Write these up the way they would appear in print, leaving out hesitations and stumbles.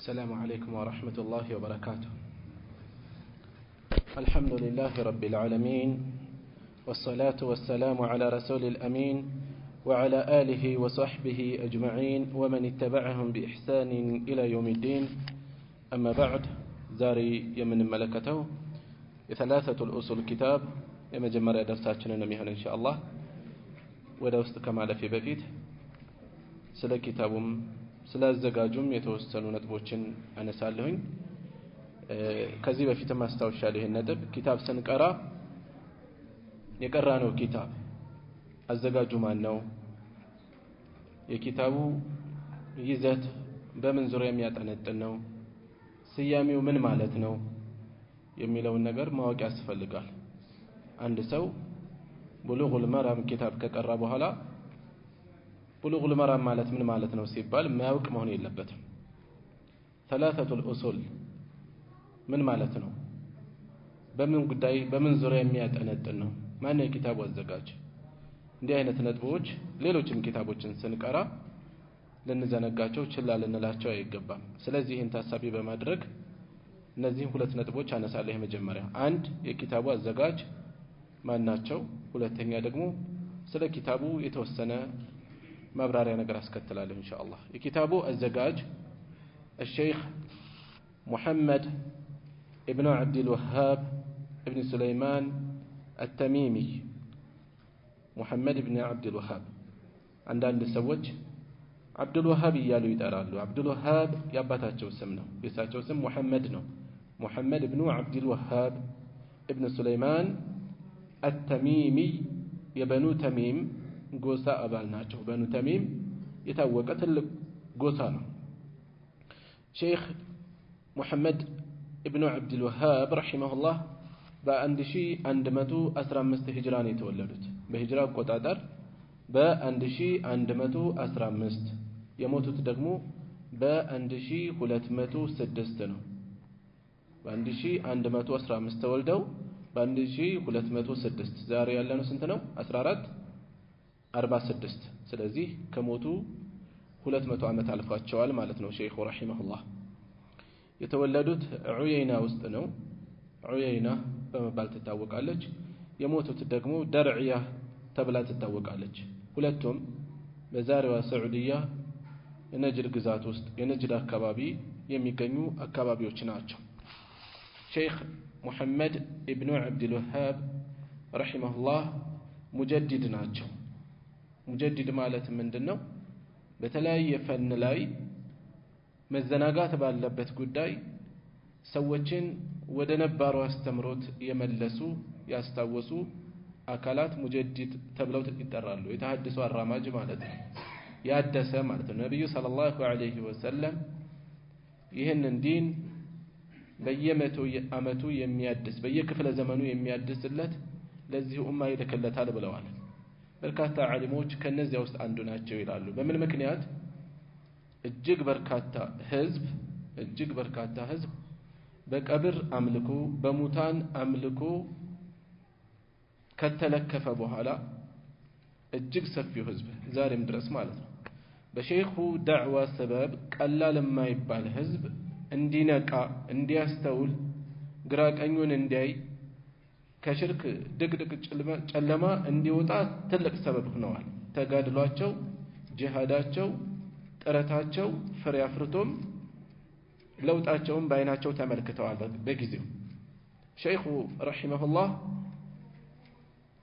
السلام عليكم ورحمة الله وبركاته. الحمد لله رب العالمين، والصلاة والسلام على رسول الأمين وعلى آله وصحبه أجمعين ومن اتبعهم بإحسان إلى يوم الدين. أما بعد، زاري يمن ملكته ثلاثة الأصول كتاب يما جمر درساتنا نميهن إن شاء الله. ودوست كما في بفيت سلا كتابهم ስለ አዘጋጁም የተወሰኑ ነጥቦችን አነሳለሁኝ። ከዚህ በፊት ማስታወሻለሁ ይሄን ነጥብ ኪታብ ስንቀራ የቀራነው ኪታብ አዘጋጁ ማን ነው፣ የኪታቡ ይዘት በምን ዙሪያ የሚያጠነጥን ነው፣ ስያሜው ምን ማለት ነው የሚለውን ነገር ማወቅ ያስፈልጋል። አንድ ሰው ቡሉጉል መራም ኪታብ ከቀራ በኋላ ቡሉጉል መራም ማለት ምን ማለት ነው ሲባል ማያውቅ መሆን የለበትም። ثلاثة الأصول ምን ማለት ነው፣ በምን ጉዳይ በምን ዙሪያ የሚያጠነጥን ነው፣ ማን ነው የኪታቡ አዘጋጅ? እንዲህ አይነት ነጥቦች ሌሎችም ኪታቦችን ስንቀራ ልንዘነጋቸው ችላ ልንላቸው አይገባም። ስለዚህ ይህን ታሳቢ በማድረግ እነዚህን ሁለት ነጥቦች አነሳለሁ። የመጀመሪያ አንድ የኪታቡ አዘጋጅ ማን ናቸው፣ ሁለተኛ ደግሞ ስለ ኪታቡ የተወሰነ مبراري نقرأ اسكتلا له إن شاء الله. كتابه الزجاج الشيخ محمد ابن عبد الوهاب ابن سليمان التميمي. محمد ابن عبد الوهاب عندنا نسوج عبد الوهاب يالو يترالو. عبد الوهاب ياباتاچو اسم ነው የሳቸው ስም محمد ነው። محمد ابن عبد الوهاب ابن سليمان التميمي የበኑ ተሚም ጎሳ አባል ናቸው። በኑ ተሚም የታወቀ ትልቅ ጎሳ ነው። ሼክ ሙሐመድ ኢብኑ አብዱል ወሃብ ረሂመሁላህ በ1115 ሂጅራ ነው የተወለዱት። በሂጅራ አቆጣጠር በ1115 የሞቱት ደግሞ በ1206 ነው። በ1115 ተወልደው በ1206 ዛሬ ያለነው ስንት ነው? 1446 ስለዚህ ከሞቱ 200 ዓመት አልፏቸዋል ማለት ነው። ሼኹ ረሂመሁላህ የተወለዱት ዑየይና ውስጥ ነው። ዑየይና በመባል ትታወቃለች። የሞቱት ደግሞ ደርዕያ ተብላ ትታወቃለች። ሁለቱም በዛሬዋ ሳዑዲያ የነጅድ ግዛት ውስጥ የነጅድ አካባቢ የሚገኙ አካባቢዎች ናቸው። ሼኽ ሙሐመድ ኢብኑ አብዱል ወሃብ ረሂመሁላህ ሙጀዲድ ናቸው። ሙጀዲድ ማለት ምንድነው? በተለያየ ፈን ላይ መዘናጋት ባለበት ጉዳይ ሰዎችን ወደ ነባሩ አስተምሮት የመለሱ ያስታወሱ አካላት ሙጀዲድ ተብለው ይጠራሉ። የተሐድሶ አራማጅ ማለት ነው፣ ያደሰ ማለት ነው። ነብዩ ሰለላሁ ዐለይሂ ወሰለም ይህንን ዲን በየመቶ ዓመቱ የሚያድስ በየክፍለ ዘመኑ የሚያድስለት ለዚህ ኡማ ይልክለታል ብለዋል። በርካታ ዓሊሞች ከነዚያ ውስጥ አንዱ ናቸው ይላሉ። በምን ምክንያት? እጅግ በርካታ ህዝብ በቀብር አምልኮ በሙታን አምልኮ ከተለከፈ በኋላ እጅግ ሰፊው ህዝብ ዛሬም ድረስ ማለት ነው በሼኹ ዳዕዋ ሰበብ ቀላል የማይባል ህዝብ እንዲነቃ እንዲያስተውል ግራ ቀኙን እንዲያይ ከሽርክ ድቅድቅ ጨለማ እንዲወጣ ትልቅ ሰበብ ሆነዋል። ተጋድሏቸው፣ ጂሃዳቸው፣ ጥረታቸው ፍሬ አፍርቶም ለውጣቸውን በአይናቸው ተመልክተዋል። በጊዜው ሼኹ ረሂመሁላህ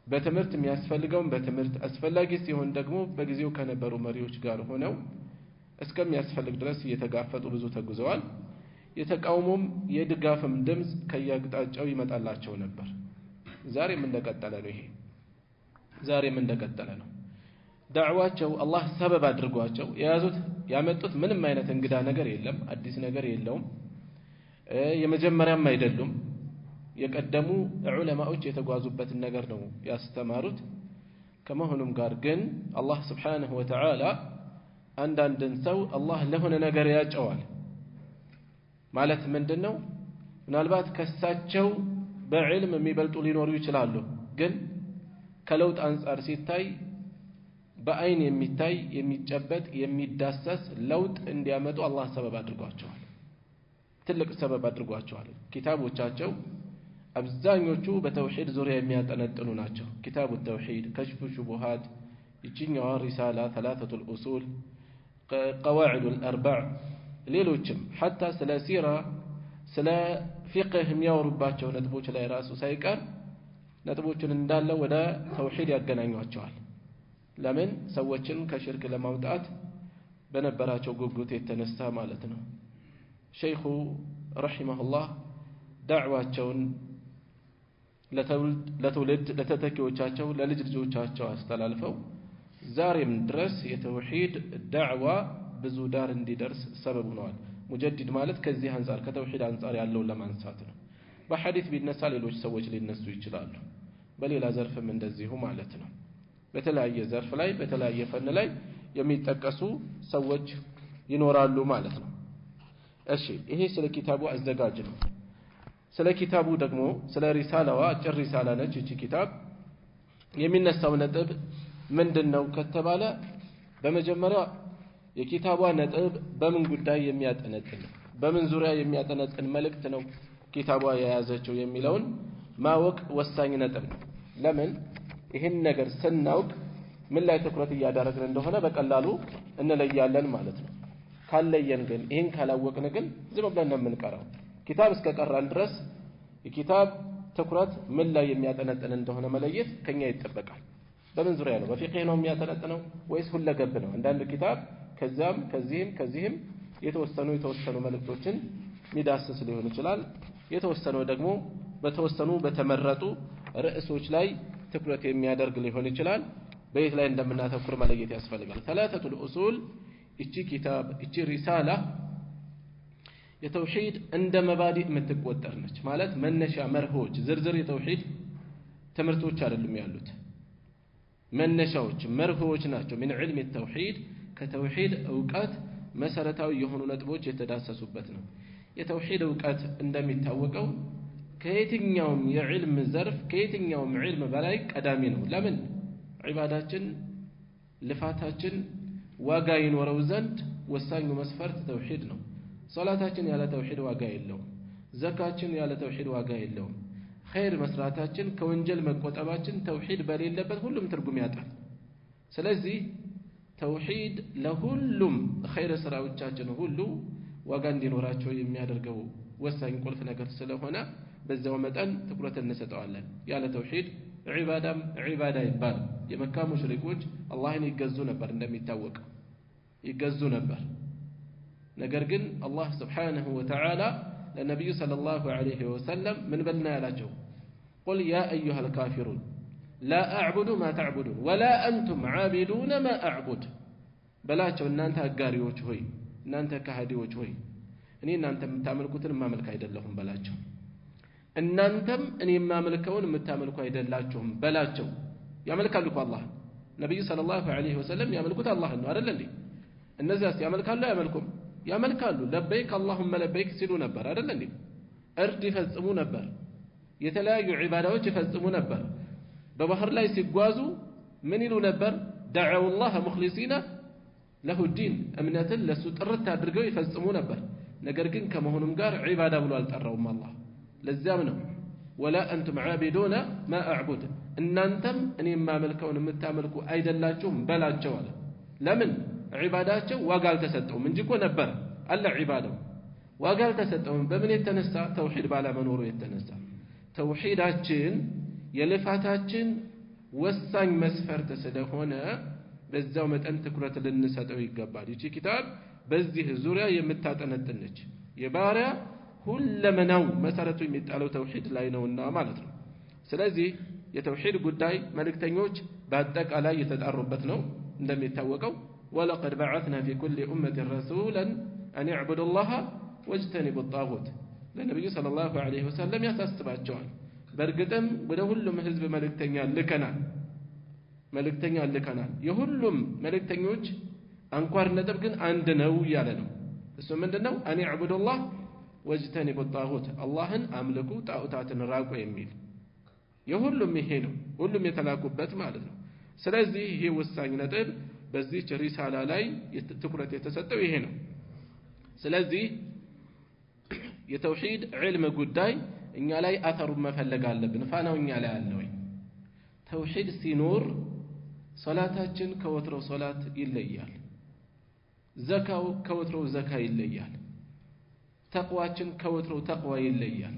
በትምህርት የሚያስፈልገውን በትምህርት አስፈላጊ ሲሆን ደግሞ በጊዜው ከነበሩ መሪዎች ጋር ሆነው እስከሚያስፈልግ ድረስ እየተጋፈጡ ብዙ ተጉዘዋል። የተቃውሞም የድጋፍም ድምጽ ከያቅጣጫው ይመጣላቸው ነበር። ዛሬም እንደቀጠለ ነው። ይሄ ዛሬም እንደቀጠለ ነው። ዳዕዋቸው አላህ ሰበብ አድርጓቸው የያዙት ያመጡት ምንም አይነት እንግዳ ነገር የለም፣ አዲስ ነገር የለውም። የመጀመሪያም አይደሉም። የቀደሙ ዑለማዎች የተጓዙበትን ነገር ነው ያስተማሩት። ከመሆኑም ጋር ግን አላህ Subhanahu Wa Ta'ala አንዳንድን ሰው አላህ ለሆነ ነገር ያጨዋል ማለት ምንድነው? ምናልባት ከሳቸው በዕልም የሚበልጡ ሊኖሩ ይችላሉ፣ ግን ከለውጥ አንፃር ሲታይ በአይን የሚታይ የሚጨበጥ የሚዳሰስ ለውጥ እንዲያመጡ አላህ ሰበብ አድርጓቸዋል። ትልቅ ሰበብ አድርጓቸዋል ኪታቦቻቸው አብዛኞቹ በተውሂድ ዙሪያ የሚያጠነጥኑ ናቸው ኪታቡ ተውሂድ ከሽፉ ሹቡሃት ይችኛዋ ሪሳላ ثلاثه الاصول قواعد الاربع ሌሎችም حتى ስለ ሲራ ስለ ፊቅህ የሚያወሩባቸው ነጥቦች ላይ ራሱ ሳይቀር ነጥቦችን እንዳለ ወደ ተውሂድ ያገናኟቸዋል ለምን ሰዎችን ከሽርክ ለማውጣት በነበራቸው ጉጉት የተነሳ ማለት ነው ሸይኹ ረሂመሁላህ ዳዕዋቸውን ለትውልድ ለተተኪዎቻቸው ለልጅ ልጆቻቸው አስተላልፈው ዛሬም ድረስ የተውሂድ ዳዕዋ ብዙ ዳር እንዲደርስ ሰበብ ሆነዋል ሙጀዲድ ማለት ከዚህ አንፃር ከተውሂድ አንፃር ያለው ለማንሳት ነው በሐዲስ ቢነሳ ሌሎች ሰዎች ሊነሱ ይችላሉ በሌላ ዘርፍም እንደዚሁ ማለት ነው በተለያየ ዘርፍ ላይ በተለያየ ፈን ላይ የሚጠቀሱ ሰዎች ይኖራሉ ማለት ነው እሺ ይሄ ስለ ኪታቡ አዘጋጅ ነው ስለ ኪታቡ ደግሞ ስለ ሪሳላዋ አጭር ሪሳላ ነች እቺ ኪታብ የሚነሳው ነጥብ ምንድነው ከተባለ በመጀመሪያ የኪታቧ ነጥብ በምን ጉዳይ የሚያጠነጥን በምን ዙሪያ የሚያጠነጥን መልእክት ነው ኪታቧ የያዘችው የሚለውን ማወቅ ወሳኝ ነጥብ ነው ለምን ይሄን ነገር ስናውቅ ምን ላይ ትኩረት ያደረግን እንደሆነ በቀላሉ እንለያለን ማለት ነው ካለየን ግን ይሄን ካላወቅን ግን ዝም ብለን የምንቀራው ኪታብ እስከቀራን ድረስ የኪታብ ትኩረት ምን ላይ የሚያጠነጥን እንደሆነ መለየት ከኛ ይጠበቃል በምን ዙሪያ ነው በፊቅህ ነው የሚያጠነጥነው ወይስ ሁለገብ ነው አንዳንድ ኪታብ ከዚህም የተወሰኑ መልእክቶችን ሚዳስስ ሊሆን ይችላል የተወሰነው ደግሞ በተወሰኑ በተመረጡ ርዕሶች ላይ ትኩረት የሚያደርግ ሊሆን ይችላል በየት ላይ እንደምናተኩር መለየት ያስፈልጋል ثلاثه الاصول እቺ ኪታብ እቺ ሪሳላ የተውሂድ እንደ መባዲእ የምትቆጠር ነች ማለት መነሻ መርሆች ዝርዝር የተውሂድ ትምህርቶች አይደሉም ያሉት መነሻዎች መርሆች ናቸው من علم التوحيد ከተውሂድ ዕውቀት መሰረታዊ የሆኑ ነጥቦች የተዳሰሱበት ነው የተውሂድ ዕውቀት እንደሚታወቀው ከየትኛውም የዕልም ዘርፍ ከየትኛውም ዕልም በላይ ቀዳሚ ነው ለምን ዒባዳችን ልፋታችን ዋጋ ይኖረው ዘንድ ወሳኙ መስፈርት ተውሂድ ነው ሶላታችን ያለ ተውሂድ ዋጋ የለውም ዘካችን ያለ ተውሂድ ዋጋ የለውም ኸይር መስራታችን ከወንጀል መቆጠባችን ተውሂድ በሌለበት ሁሉም ትርጉም ያጣል ስለዚህ ተውሂድ ለሁሉም ኸይር ስራዎቻችን ሁሉ ዋጋ እንዲኖራቸው የሚያደርገው ወሳኝ ቁልፍ ነገር ስለሆነ በዛው መጠን ትኩረት እንሰጠዋለን ያለ ተውሂድ ዒባዳ ይባል የመካ ሙሽሪኮች አላህን ይገዙ ነበር እንደሚታወቀው ይገዙ ነበር ነገር ግን አላህ Subhanahu Wa Ta'ala ለነብዩ ሰለላሁ ዐለይሂ ወሰለም ምን በልና ያላቸው قل يا ايها الكافرون لا اعبد ما تعبدون ولا انتم عابدون ما اعبد በላቸው እናንተ አጋሪዎች ሆይ እናንተ ከሃዲዎች ሆይ እኔ እናንተ የምታመልኩትን ማመልክ አይደለሁም በላቸው እናንተም እኔ የማመልከውን የምታመልኩ አይደላችሁም በላቸው ያመልካሉ አላህ ነብዩ ሰለላሁ ዐለይሂ ወሰለም ያመልኩት አላህ ነው አይደል እንዴ እነዚያስ ያመልካሉ ያመልኩም ያመልካሉ ለበይክ اللهم ለበይክ ሲሉ ነበር አይደል እንዴ እርድ ይፈጽሙ ነበር የተለያዩ ዒባዳዎች ይፈጽሙ ነበር በባህር ላይ ሲጓዙ ምን ይሉ ነበር دعوا الله مخلصين له الدين እምነትን ለሱ ጥርት አድርገው ይፈጽሙ ነበር ነገር ግን ከመሆኑም ጋር ዒባዳ ብሎ አልጠራውም አላህ ለዛም ነው ولا انتم عابدون ما اعبد እናንተም እኔ የማመልከውን የምታመልኩ አይደላችሁም በላቸው አለ ለምን ዒባዳቸው ዋጋ አልተሰጠውም እንጂ እኮ ነበር አለ ዒባዳው ዋጋ አልተሰጠውም በምን የተነሳ ተውሂድ ባለመኖሩ የተነሳ ተውሂዳችን የልፋታችን ወሳኝ መስፈርት ስለሆነ በዛው መጠን ትኩረት ልንሰጠው ይገባል ይቺ ኪታብ በዚህ ዙሪያ የምታጠነጥነች የባሪያ ሁለመናው መሰረቱ የሚጣለው ተውሂድ ላይ ነውና ማለት ነው ስለዚህ የተውሂድ ጉዳይ መልእክተኞች በአጠቃላይ የተጣሩበት ነው እንደሚታወቀው ولقد بعثنا في كل امه رسولا ان يعبدوا الله واجتنبوا الطاغوت ለነብዩ ሰለላሁ ዐለይሂ ወሰለም ያሳስባቸዋል በርግጥም ወደ ሁሉም ህዝብ መልእክተኛ ልከናል የሁሉም መልእክተኞች አንኳር ነጥብ ግን አንድ ነው ያለ ነው እሱ ምንድነው ان يعبدوا الله واجتنبوا الطاغوت አላህን አምልኩ ጣዖታትን ራቁ የሚል የሁሉም ይሄ ነው ሁሉም የተላኩበት ማለት ነው ስለዚህ ይሄ ወሳኝ ነጥብ በዚህ ሪሳላ ላይ ትኩረት የተሰጠው ይሄ ነው ስለዚህ የተውሂድ ዒልም ጉዳይ እኛ ላይ አተሩን መፈለግ አለብን ፋናው እኛ ላይ አለ ወይ ተውሂድ ሲኖር ሶላታችን ከወትሮው ሶላት ይለያል ዘካው ከወትሮው ዘካ ይለያል ተቅዋችን ከወትሮው ተቅዋ ይለያል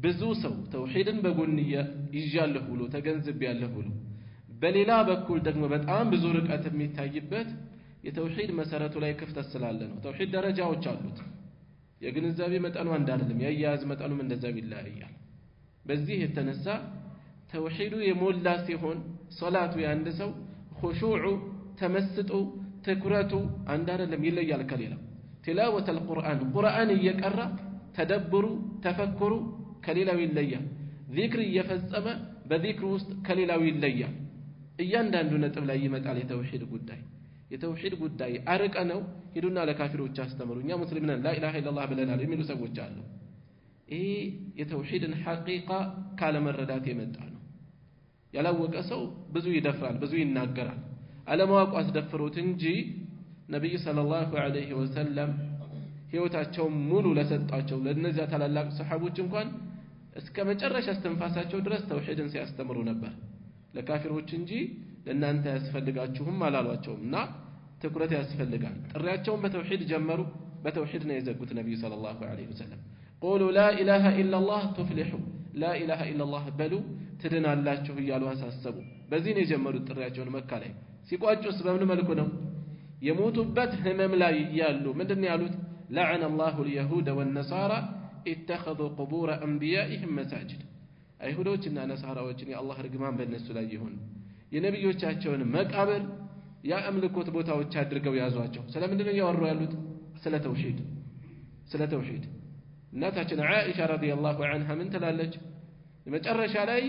ብዙ ሰው ተውሂድን በጎንያ ይያለሁ ብሎ ተገንዝቤያለሁ ብሎ በሌላ በኩል ደግሞ በጣም ብዙ ርቀት የሚታይበት የተውሂድ መሰረቱ ላይ ክፍተት ስላለ ነው ተውሂድ ደረጃዎች አሉት የግንዛቤ መጠኑ አንድ አይደለም ያያዝ መጠኑም እንደዛው ይለያያል በዚህ የተነሳ ተውሂዱ የሞላ ሲሆን ሶላቱ ያንድ ሰው ኹሹዑ ተመስጡ ትኩረቱ አንድ አይደለም ይለያል ከሌላ تلاوة القرآن قرآن يقرأ تدبر تفكر كليلاو يليا ذكر يفصم بذكر وسط كليلاو يليا እያንዳንዱ ነጥብ ላይ ይመጣል የተውሂድ ጉዳይ የተውሂድ ጉዳይ አርቀነው ሄዱና ለካፊሮች አስተምሩኛ ሙስሊምና ላ ኢላሃ ኢላላህ ብለናል የሚሉ ሰዎች አሉ ይሄ የተውሂድን ሐቂቃ ካለ መረዳት የመጣ ነው ያላወቀ ሰው ብዙ ይደፍራል ብዙ ይናገራል አለማወቅ አስደፍሮት እንጂ ነብዩ ሰለላሁ ዐለይሂ ወሰለም ህይወታቸው ሙሉ ለሰጣቸው ለነዚያ ታላላቅ ሰሃቦች እንኳን እስከ መጨረሻ እስትንፋሳቸው ድረስ ተውሂድን ሲያስተምሩ ነበር ለካፊሮች እንጂ ለእናንተ ያስፈልጋችሁም አላሏቸውምና ትኩረት ያስፈልጋል ጥሪያቸውን በተውሂድ ጀመሩ በተውሂድ ነው የዘጉት ነብዩ ሰለላሁ ዐለይሂ ወሰለም قولوا لا اله الا الله تفلحوا لا اله الا الله በሉ ትድናላችሁ እያሉ አሳሰቡ በዚህ ነው የጀመሩት ጥሪያቸውን መካ ላይ ሲቋጩስ በምን መልኩ ነው የሞቱበት ህመም ላይ ያሉ ምንድነው ያሉት لعن الله اليهود والنصارى اتخذوا قبور انبيائهم مساجد አይሁዶችና ነሳራዎችን የአላህ ርግማን በእነሱ ላይ ይሁን የነብዮቻቸውን መቃብር ያምልኮት ቦታዎች አድርገው ያዟቸው ስለምንድነው ያወሩ ያሉት ስለ ተውሂድ እናታችን ዓኢሻ ረዲየላሁ ዐንሃ ምን ትላለች መጨረሻ ላይ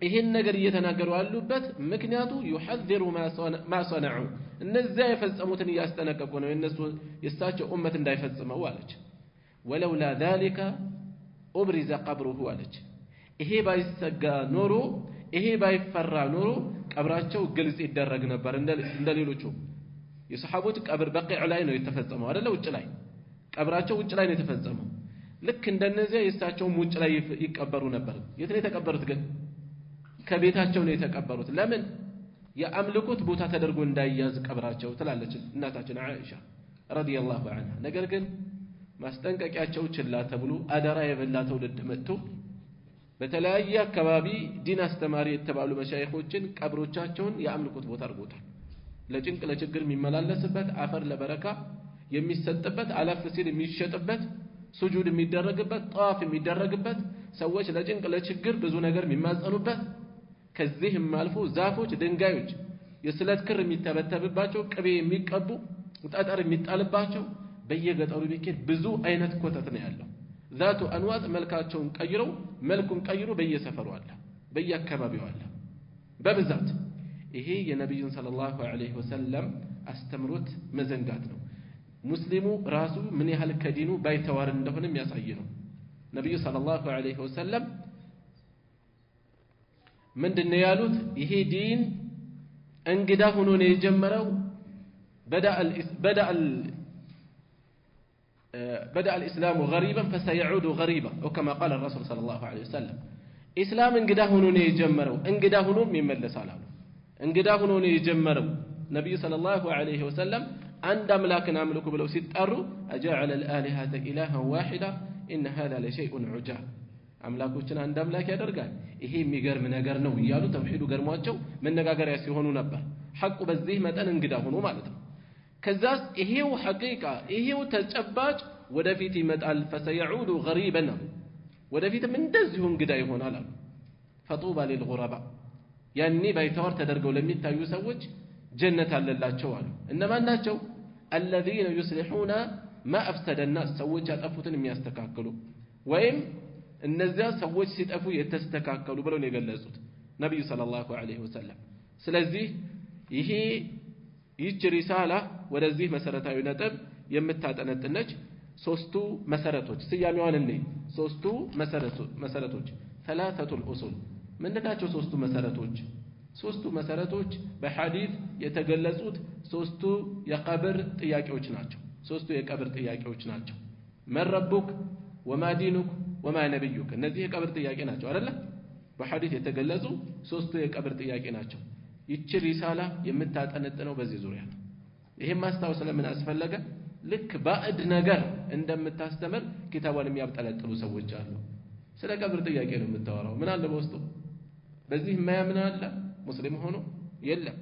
ይሄን ነገር እየተናገሩ ያሉበት ምክንያቱ يحذر ما صنعوا እነዚያ የፈጸሙትን ያስጠነቀቁ ነው የእሳቸው ኡመት እንዳይፈጽመው አለች ولولا ذلك ابرز قبره አለች ይሄ ባይሰጋ ኖሮ ይሄ ባይፈራ ኖሮ ቀብራቸው ግልጽ ይደረግ ነበር እንደሌሎቹ የሰሃቦች ቀብር በቂዕ ላይ ነው የተፈጸመው አይደለ ውጭ ላይ ቀብራቸው ውጭ ላይ ነው የተፈጸመው ልክ እንደነዚያ የእሳቸው ውጭ ላይ ይቀበሩ ነበር የት ነው የተቀበሩት ግን ከቤታቸው ነው የተቀበሩት ለምን የአምልኮት ቦታ ተደርጎ እንዳይያዝ ቀብራቸው ትላለች እናታችን ዓኢሻ ረዲየላሁ ዐንሃ ነገር ግን ማስጠንቀቂያቸው ችላ ተብሎ አደራ የበላ ተውልድ መጥቶ በተለያየ አካባቢ ዲን አስተማሪ የተባሉ መሻይኾችን ቀብሮቻቸውን የአምልኮት ቦታ አድርጎታል ለጭንቅ ለችግር የሚመላለስበት አፈር ለበረካ የሚሰጥበት አላፍ ሲል የሚሸጥበት ሱጁድ የሚደረግበት ጧፍ የሚደረግበት ሰዎች ለጭንቅ ለችግር ብዙ ነገር የሚማጸኑበት ከዚህም አልፎ ዛፎች ድንጋዮች የስለት ክር የሚተበተብባቸው ቅቤ የሚቀቡ ጠጠር የሚጣልባቸው በየገጠሩ ቢከድ ብዙ አይነት ኮተት ነው ያለው ذات انواط መልካቸውን ቀይረው መልኩን ቀይሮ በየሰፈሩ አለ በየአካባቢው አለ በብዛት ይሄ የነብዩን ሰለላሁ ዐለይሂ ወሰለም አስተምሮት መዘንጋት ነው ሙስሊሙ ራሱ ምን ያህል ከዲኑ ባይተዋር እንደሆነ የሚያሳይ ነው ነብዩ ሰለላሁ ዐለይሂ ወሰለም ምንድነው ያሉት ይሄ ዲን እንግዳ ሆኖ ነው የጀመረው بدأ الإسلام غريبا فسيعود غريبا وكما قال الرسول صلى الله عليه وسلم إسلام انقدا هنو يجمروا انقدا هنو يملس على انقدا هنو يجمروا نبي صلى الله عليه وسلم عند أملاكنا أملك بلو ستأروا أجعل الآلهة إلها واحدة إن هذا لشيء عجاب أملاكوچنا عند أملاك يدرقال إيه ميقر من أقر نو يالو توحيدو قرمواتشو من نقاقر يسيهونو نبه حق بزيه متأن انقدا هنو مالتهم كذاس إهيو حقيقة إهيو تجباج ودفيت مدال فسيعود غريبا ودفيت من دزهم قدا يهون على فطوبى للغرباء يعني بيتور تدرقوا لم يتايو جنة لله شوال إنما الناس الذين يصلحون ما أفسد الناس سوج الأفوتن يستكاكلوا وإن النزاع سوج سيد أفو يتستكاكلوا بلون يقلزوا نبي صلى الله عليه وسلم سلزي يهي ይህች ሪሳላ ወደዚህ መሰረታዊ ነጥብ የምታጠነጥነች ሶስቱ መሰረቶች ስያሜዋን እንይ ሶስቱ መሰረቶች ثلاثه الاصول ምንድናቸው ሶስቱ መሰረቶች በሐዲስ የተገለጹት ሶስቱ የቀብር ጥያቄዎች ናቸው ሶስቱ የቀብር ጥያቄዎች ናቸው من ربك وما دينك وما نبيك እነዚህ የቀብር ጥያቄ ናቸው አይደል በሐዲስ የተገለጹ ሶስቱ የቀብር ጥያቄ ናቸው ይቺ ሪሳላ የምታጠነጥነው በዚህ ዙሪያ ነው ይሄን ማስታወስ ለምን አስፈለገ ልክ ባዕድ ነገር እንደምታስተምር ኪታቡን የሚያብጠለጥሉ ሰዎች አሉ ስለ ቀብር ጥያቄ ነው የምታወራው ምን አለ በውስጡ በዚህ የማያምን አለ ሙስሊም ሆኖ የለም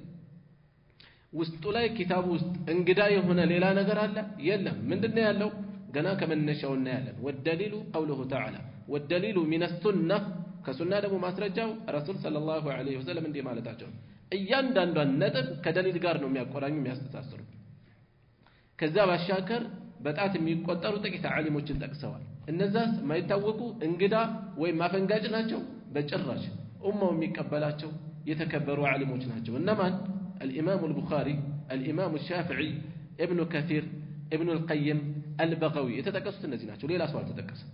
ውስጡ ላይ ኪታቡ ውስጥ እንግዳ የሆነ ሌላ ነገር አለ የለም ምንድነው ያለው ገና ከመነሻው እናያለን ወደሊሉ ቀውሉሁ ተዓላ ወደሊሉ ሚነ ሱና ከሱና ደግሞ ማስረጃው ረሱል ሰለላሁ ዐለይሂ ወሰለም እንዲህ ማለታቸው እያንዳንዷን ነጥብ ከደሊል ጋር ነው የሚያቆራኙ የሚያስተሳስሩ ከዛ ባሻገር በጣት የሚቆጠሩ ጥቂት ዓሊሞችን ጠቅሰዋል እነዛስ ማይታወቁ እንግዳ ወይ ማፈንጋጭ ናቸው በጭራሽ ኡማው የሚቀበላቸው የተከበሩ ዓሊሞች ናቸው እነማን الإمام البخاري الإمام الشافعي ابن كثير ابن القيم البغوي يتتكسوا النزي ናቸው ሌላ ሰው አልተጠቀሰም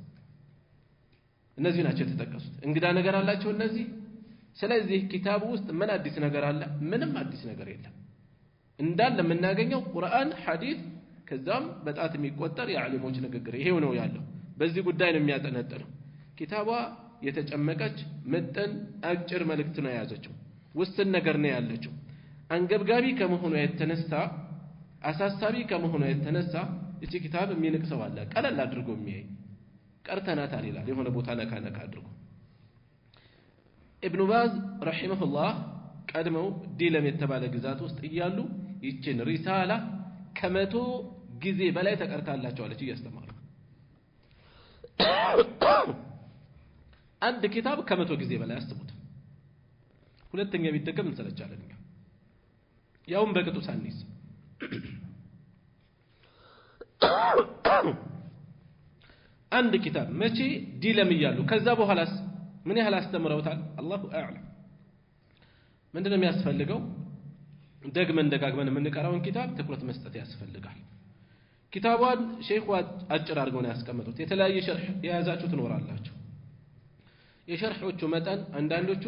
እነዚህ ናቸው የተጠቀሱት እንግዳ ነገር አላቸው እነዚህ ስለዚህ ኪታቡ ውስጥ ምን አዲስ ነገር አለ ምንም አዲስ ነገር የለም እንዳለ የምናገኘው ቁርአን ሐዲስ ከዛም በጣት የሚቆጠር የዓሊሞች ንግግር ይሄው ነው ያለው በዚህ ጉዳይ ነው የሚያጠነጥነው ኪታቧ የተጨመቀች ምጥን አጭር መልእክት ነው ያዘችው ውስን ነገር ነው ያለችው አንገብጋቢ ከመሆኑ የተነሳ አሳሳቢ ከመሆኑ የተነሳ እቺ ኪታብ የሚንቅሰው አለ ቀለል አድርጎ የሚያይ ቀርተናታል ይላል የሆነ ቦታ ነካ አድርጎ ኢብኑ ባዝ ረሂመሁላህ ቀድመው ዲለም የተባለ ግዛት ውስጥ እያሉ ይችን ሪሳላ ከመቶ ጊዜ በላይ ተቀርታላቸዋለች እያስተማሩ አንድ ኪታብ ከመቶ ጊዜ በላይ አስቡት ሁለተኛ ቢደገም እንሰለቻለን ያውም በቅጡ ሳንይዝ አንድ ኪታብ መቼ ዲለም ይያሉ ከዛ በኋላስ ምን ያህል አስተምረውታል አላሁ አዕለም ምንድነው የሚያስፈልገው ደግመን ደጋግመን የምንቀራውን ኪታብ ትኩረት መስጠት ያስፈልጋል ኪታቧን ሼኹ አጭር አድርገው ነው ያስቀመጡት የተለያየ ሸርህ የያዛችሁ ትኖራላችሁ የሸርሖቹ መጠን አንዳንዶቹ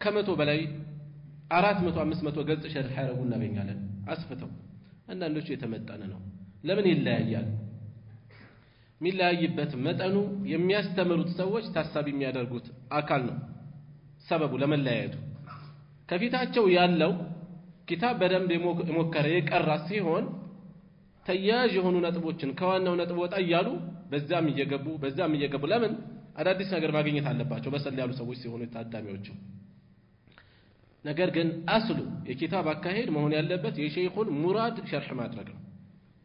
ከመቶ በላይ 400 500 ገጽ ሸርህ ያረጉ እናገኛለን አስፍተው አንዳንዶቹ የተመጠነ ነው ለምን ይለያያል ሚለያይበት መጠኑ የሚያስተምሩት ሰዎች ታሳቢ የሚያደርጉት አካል ነው ሰበቡ ለመለያየቱ ከፊታቸው ያለው ኪታብ በደንብ የሞከረ የቀራ ሲሆን ተያያዥ የሆኑ ነጥቦችን ከዋናው ነጥብ ወጣ ይያሉ በዛም እየገቡ ለምን አዳዲስ ነገር ማግኘት አለባቸው በሰል ያሉ ሰዎች ሲሆኑ ታዳሚዎቹ ነገር ግን አስሉ የኪታብ አካሄድ መሆን ያለበት የሼኹን ሙራድ ሸርህ ማድረግ ነው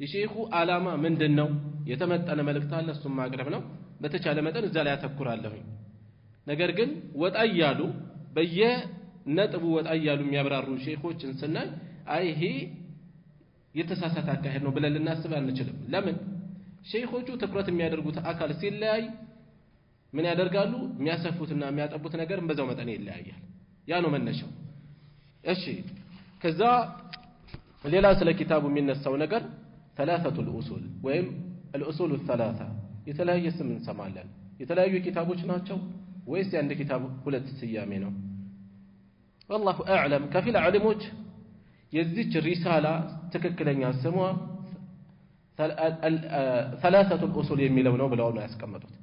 የሼኹ ዓላማ ምንድነው የተመጠነ መልእክት አለ እሱም ማቅረብ ነው በተቻለ መጠን እዛ ላይ ያተኩራለሁ ነገር ግን ወጣ ይያሉ በየነጥቡ ወጣ ይያሉ የሚያብራሩ ሼኾችን ስናይ አይ ይሄ የተሳሳተ አካሄድ ነው ብለን ልናስብ አንችልም ለምን ሼኾቹ ትኩረት የሚያደርጉት አካል ሲለያይ ምን ያደርጋሉ የሚያሰፉትና የሚያጠቡት ነገር በዛው መጠን ይለያያል ያ ነው መነሻው እሺ ከዛ ሌላ ስለ ኪታቡ የሚነሳው ነገር ثلاثه الاصول ወይም الاصول الثلاثه የተለያየ ስም እንሰማለን የተለያዩ ኪታቦች ናቸው ወይስ አንድ ኪታብ ሁለት ስያሜ ነው والله اعلم ከፊል ዓሊሞች የዚች ሪሳላ ትክክለኛ ስሟ ثلاثه الاصول የሚለው ነው ብለው ነው ያስቀመጡት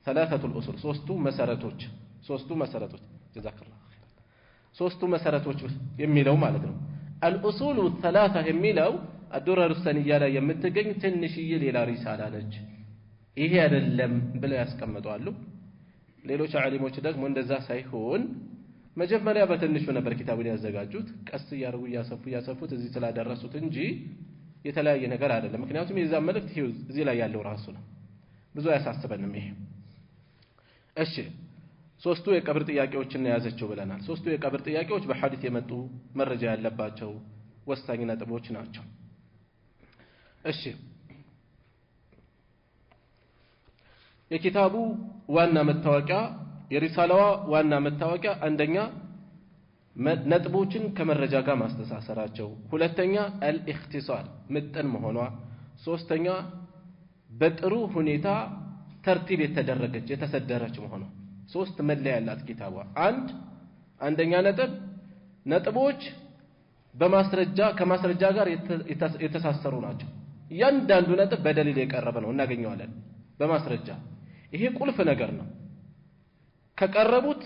ثلاثه الاصول ሶስቱ መሰረቶች ጀዛከላህ ሶስቱ መሰረቶች የሚለው ማለት ነው الاصول الثلاثه የሚለው الدرر الثانيه ላይ የምትገኝ ትንሽዬ ሌላ ሪሳላ ነች ይሄ አይደለም ብለው ያስቀምጣሉ ሌሎች ዓሊሞች ደግሞ እንደዛ ሳይሆን መጀመሪያ በትንሹ ነበር ኪታቡን ያዘጋጁት ቀስ ያርጉ ያሰፉት እዚህ ስላደረሱት እንጂ የተለያየ ነገር አይደለም ምክንያቱም የዛ መልእክት እዚህ ላይ ያለው ራሱ ነው ብዙ ያሳስበንም ይሄ እሺ ሶስቱ የቀብር ጥያቄዎችን ያዘቸው ብለናል ሶስቱ የቀብር ጥያቄዎች በሐዲስ የመጡ መረጃ ያለባቸው ወሳኝ ነጥቦች ናቸው እሺ የኪታቡ ዋና መታወቂያ የሪሳላዋ ዋና መታወቂያ አንደኛ ነጥቦችን ከመረጃ ጋር ማስተሳሰራቸው ሁለተኛ አልኢኽቲሳር ምጥን መሆኗ ሶስተኛ በጥሩ ሁኔታ ተርቲብ የተደረገች የተሰደረች መሆኗ ሶስት መለያ ያላት ኪታቧ አንደኛ ነጥቦች በማስረጃ ከማስረጃ ጋር የተሳሰሩ ናቸው ያንዳንዱ ነጥብ በደሊል የቀረበ ነው እናገኘዋለን በማስረጃ ይሄ ቁልፍ ነገር ነው ከቀረቡት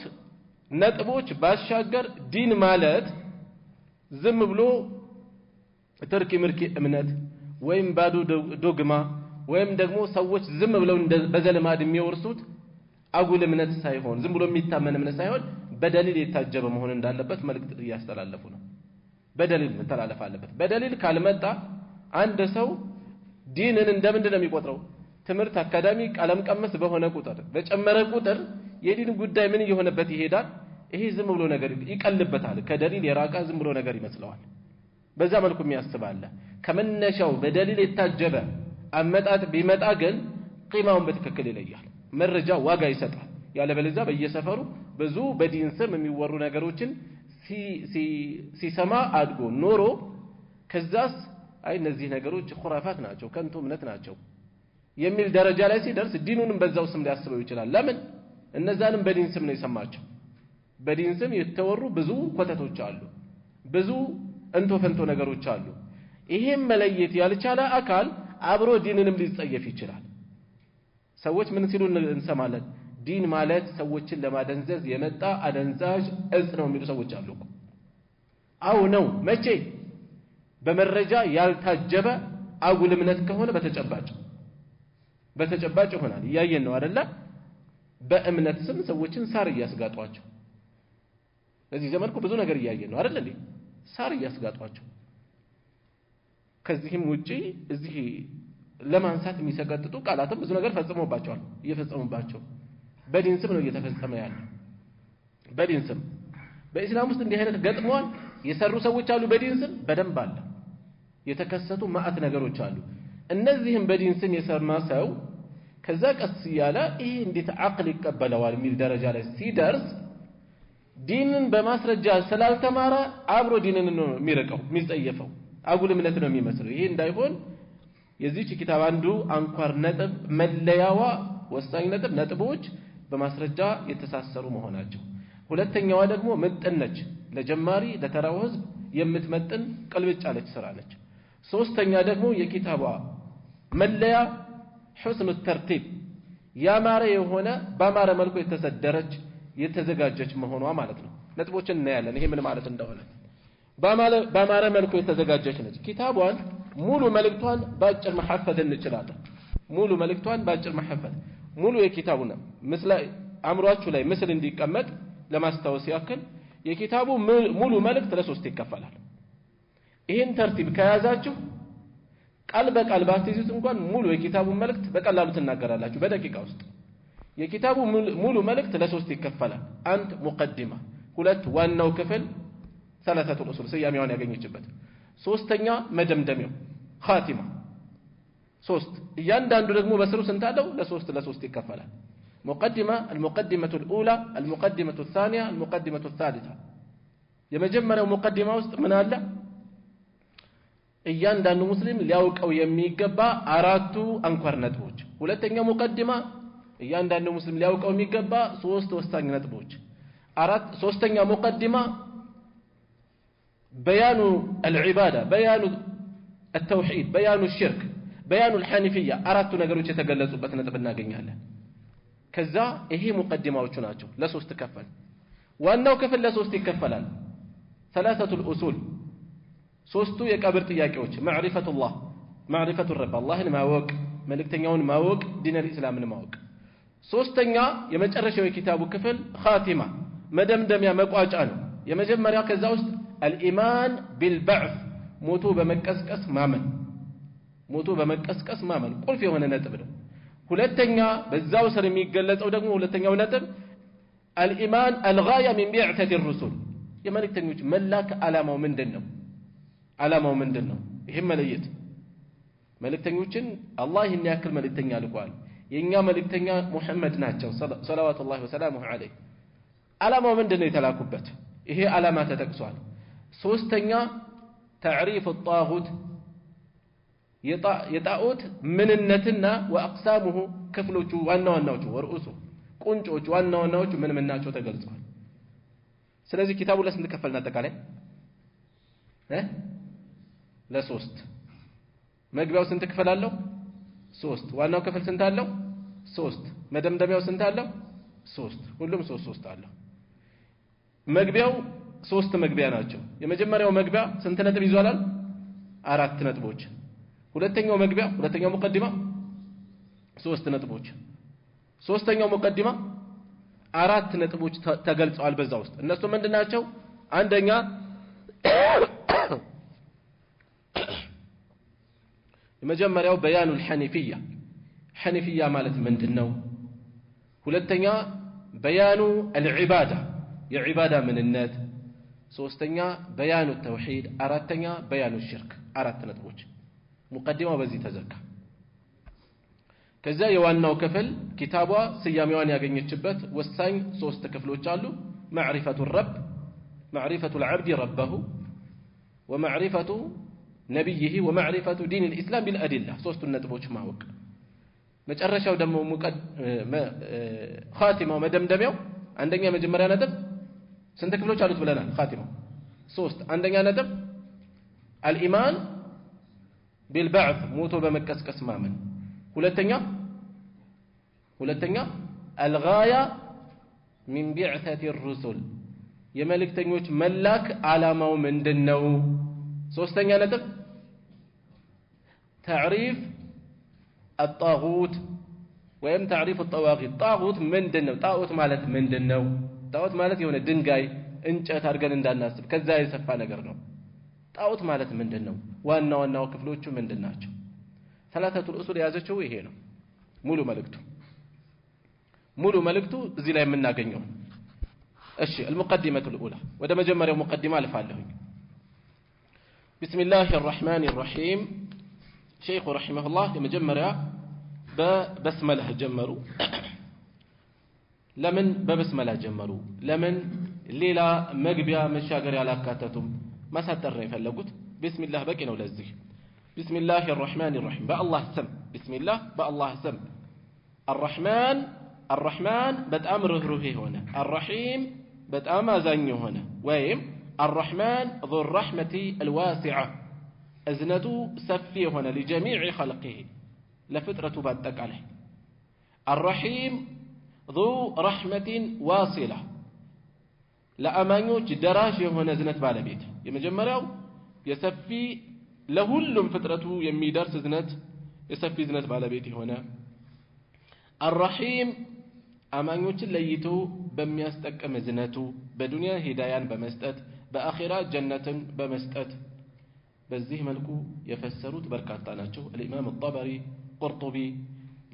ነጥቦች ባሻገር ዲን ማለት ዝም ብሎ ተርኪ ምርኪ እምነት ወይም ባዶ ዶግማ ወይም ደግሞ ሰዎች ዝም ብለው በዘልማድ የሚወርሱት አጉል እምነት ሳይሆን ዝም ብሎ የሚታመን እምነት ሳይሆን በደሊል የታጀበ መሆን እንዳለበት መልእክት ያስተላልፉ ነው በደሊል መተላለፍ አለበት በደሊል ካልመጣ አንድ ሰው ዲንን እንደምንድነው የሚቆጥረው ትምህርት አካዳሚ ቀለም ቀመስ በሆነ ቁጥር በጨመረ ቁጥር የዲን ጉዳይ ምን እየሆነበት ይሄዳል ይሄ ዝም ብሎ ነገር ይቀልበታል ከደሊል የራቀ ዝም ብሎ ነገር ይመስለዋል በዛ መልኩ የሚያስባለ ከመነሻው በደሊል የታጀበ አመጣጥ ቢመጣ ግን ቂማውን በትክክል ይለያል መረጃ ዋጋ ይሰጣል ያለበለዚያ በየሰፈሩ ብዙ በዲን ስም የሚወሩ ነገሮችን ሲሰማ አድጎ ኖሮ ከዛስ አይ እነዚህ ነገሮች ኹራፋት ናቸው ከንቱ እምነት ናቸው የሚል ደረጃ ላይ ሲደርስ ዲኑንም በዛው ስም ሊያስበው ይችላል ለምን እነዛንም በዲን ስም ነው የሰማቸው በዲን ስም የተወሩ ብዙ ኮተቶች አሉ ብዙ እንቶ ፈንቶ ነገሮች አሉ ይሄም መለየት ያልቻለ አካል አብሮ ዲንንም ሊጸየፍ ይችላል ሰዎች ምን ሲሉ እንሰማለን ዲን ማለት ሰዎችን ለማደንዘዝ የመጣ አደንዛዥ እጽ ነው የሚሉ ሰዎች አሉ አው ነው መቼ በመረጃ ያልታጀበ አጉል እምነት ከሆነ በተጨባጭ ይሆናል ያየን ነው አይደለ በእምነት ስም ሰዎችን ሳር ያስጋጧቸው እዚህ ዘመን ብዙ ነገር ያየን ነው አይደል እንዴ ሳር ያስጋጧቸው ከዚህም ውጪ እዚህ ለማንሳት የሚሰቀጥጡ ቃላትም ብዙ ነገር ፈጽሞባቸዋል እየፈጸሙባቸው በዲን ስም ነው እየተፈጸመ ያለው በዲን ስም በእስላም ውስጥ እንዲህ አይነት ገጥሟል የሰሩ ሰዎች አሉ በዲን ስም በደንብ አለ የተከሰቱ ማአት ነገሮች አሉ እነዚህም በዲን ስም የሰማ ሰው ከዛ ቀስ ያለ ይሄ እንዴት አቅል ይቀበለዋል የሚል ደረጃ ላይ ሲደርስ ዲንን በማስረጃ ስላልተማረ አብሮ ዲንን ነው የሚረቀው የሚጸየፈው አጉል እምነት ነው የሚመስለው ይሄ እንዳይሆን የዚህ ኪታብ አንዱ አንኳር ነጥብ መለያዋ ወሳኝ ነጥቦች በማስረጃ የተሳሰሩ መሆናቸው ሁለተኛዋ ደግሞ ምጥነች ለጀማሪ ለተራው ህዝብ የምትመጥን ቀልብጭ አለች ስራ ነች ሶስተኛ ደግሞ የኪታቧ መለያ حسن الترتيب ያማረ የሆነ ባማረ መልኩ የተሰደረች የተዘጋጀች መሆኗ ማለት ነው ነጥቦችን እናያለን ይሄ ምን ማለት እንደሆነ ባማረ መልኩ የተዘጋጀች ነች ኪታቧን ሙሉ መልእክቷን ባጭር መሐፈዝ እንችላለን ሙሉ መልእክቷን ባጭር መሐፈዝ ሙሉ የኪታቡን ምስለ አምሯችሁ ላይ ምስል እንዲቀመጥ ለማስታወስ ያክል የኪታቡ ሙሉ መልእክት ለሶስት ይከፈላል ይሄን ተርቲብ ከያዛችሁ ቃል በቃል ባትይዙት እንኳን ሙሉ የኪታቡን መልእክት በቀላሉ ትናገራላችሁ በደቂቃ ውስጥ የኪታቡ ሙሉ መልእክት ለሶስት ይከፈላል አንድ ሙቀዲማ ሁለት ዋናው ክፍል ثلاثه الاصول ስያሜውን ያገኘችበት ሶስተኛ መደምደሚያው ኻቲማ ሶስት እያንዳንዱ ደግሞ በስሩ ስንት አለው ለሶስት ይከፈላል مقدمه المقدمه الاولى المقدمه الثانيه المقدمه الثالثه የመጀመሪያው ሙቀዲማ ውስጥ ምን አለ እያንዳንዱ ሙስሊም ሊያውቀው የሚገባ አራቱ አንኳር ነጥቦች ሁለተኛው ሙቀዲማ እያንዳንዱ ሙስሊም ሊያውቀው የሚገባ ሶስት ወሳኝ ነጥቦች ሶስተኛ ሙቀዲማ بيان العباده بيان التوحيد بيان الشرك بيان الحنيفيه አራቱ ነገሮች የተገለጹበት ነጥብ እናገኛለን ከዛ ይሄ ሙቀዲማዎቹ ናቸው ለሶስት ከፈል ዋናው ክፍል ለሶስት ይከፈላል ثلاثه الاصول ሶስቱ የቀብር ጥያቄዎች ማዕሪፈቱላህ ማዕሪፈቱ ረብ አላህን ማወቅ መልእክተኛውን ማወቅ ዲን الاسلامን ማወቅ ሶስተኛ የመጨረሻው የኪታቡ ክፍል ኻቲማ መደምደሚያ መቋጫ ነው የመጀመሪያ ከዛ ውስጥ الإيمان بالبعث موتو بمكسكس مامن قل في هنا نتب ነው ሁለተኛ በዛው ስር የሚገለጸው ደግሞ ሁለተኛው ነጥብ الإيمان الغاية من بعثة الرسل የመልእክተኞች መላክ ዓላማው ምንድነው ይሄም መለየት መልእክተኞችን አላህ ይህን ያክል መልእክተኛ ልኳል የኛ መልእክተኛ ሙሐመድ ናቸው ሰለላሁ ዐለይሂ ዐለይሂ ዓላማው ምንድነው የተላኩበት ይሄ ዓላማ ተጠቅሷል ሶስተኛ تعريف الطاغوت የጣዖት ምንነትና ወአቅሳሙሁ ክፍሎቹ ዋናዎቹ ወርኡሱ ቁንጮቹ ዋናዎቹ ምን ናቸው ተገልጿል ስለዚህ ኪታቡ ለስንት ከፈልና አጠቃላይ ለሶስት መግቢያው ስንት ክፍል አለው 3 ዋናው ክፍል ስንት አለው 3 መደምደሚያው ስንት አለው 3 ሁሉም 3 አለው መግቢያው 3 መግቢያ ናቸው የመጀመሪያው መግቢያ ስንት ነጥብ ይዟል 4 ነጥቦች ሁለተኛው መግቢያ ሁለተኛው ሙቀዲማ 3 ነጥቦች ሶስተኛው ሙቀዲማ 4 ነጥቦች ተገልጸዋል በዛ ውስጥ እነሱ ምንድናቸው አንደኛ የመጀመሪያው በያኑል ሐኒፊያ ማለት ምንድነው ሁለተኛ በያኑ አልዒባዳ የዒባዳ ምንነት ሶስተኛ በያኑ ተውሂድ አራተኛ በያኑ ሽርክ 4 ነጥቦች ሙቀዲማው በዚህ ተዘጋ ከዛ የዋናው ክፍል ኪታቧ ስያሜዋን ያገኘችበት ወሳኝ 3 ክፍሎች አሉ ማዕሪፈቱ ረብ ማዕሪፈቱ العبد ربه ومعرفة نبيه ومعرفة دين الإسلام بالأدلة 3 ነጥቦች ማወቅ መጨረሻው ደግሞ ኻቲማው መደምደሚያው አንደኛ መጀመሪያ ነጥብ ስንት ክፍሎች አሉት ብለናል ኻቲማው 3 አንደኛ ነጥብ الإيمان بالبعث ሞቶ በመቀስቀስ ማመን ሁለተኛ الغاية من بعثة الرسل የመልእክተኞች መላክ ዓላማው ምንድነው ሶስተኛ ነጥብ تعريف الطاغوت ወይም تعريف الطواغيت طاغوت ምንድነው ጣዖት ማለት ምንድነው ጣዖት ማለት የሆነ ድንጋይ እንጨት አድርገን እንዳናስብ ከዛ የሰፋ ነገር ነው ጣዖት ማለት ምንድነው ዋናው ክፍሎቹ ምንድናቸው ثلاثه الأصول ያዘችው ይሄ ነው ሙሉ መልእክቱ እዚህ ላይ የምናገኘው እሺ المقدمة الأولى ወደ መጀመሪያው ሙቀዲማ አልፋለሁኝ بسم الله الرحمن الرحيم شيخ رحمه الله የመጀመሪያ በበስመላህ ጀመሩ ለምን በበስመላህ ጀመሩ ለምን ሌላ መግቢያ መሻገር ያላካተቱም ማሳጠር ነው የፈለጉት بسم الله በቂ ነው ለዚህ بسم الله الرحمن الرحيم بالله سم بسم الله بالله سم الرحمن በጣም ርህሩህ ሆነ الرحيم በጣም አዛኝ ሆነ ወይም الرحمن ذو الرحمة الواسعة أزنته سفي هنا لجميع خلقه لفترة باتك عليه الرحيم ذو رحمة واصلة لأمانيو جدراش هنا زنت بالبيت يمجمروا يسفي لهلم فترة يمي درس زنت يسفي زنت بالبيت هنا الرحيم أمانيو ليتو بميستقم زنته بدنيا هدايان بمستت بآخرة جنة بمستت بزيه ملكو يفسروت بركات ناتشو الإمام الطبري قرطبي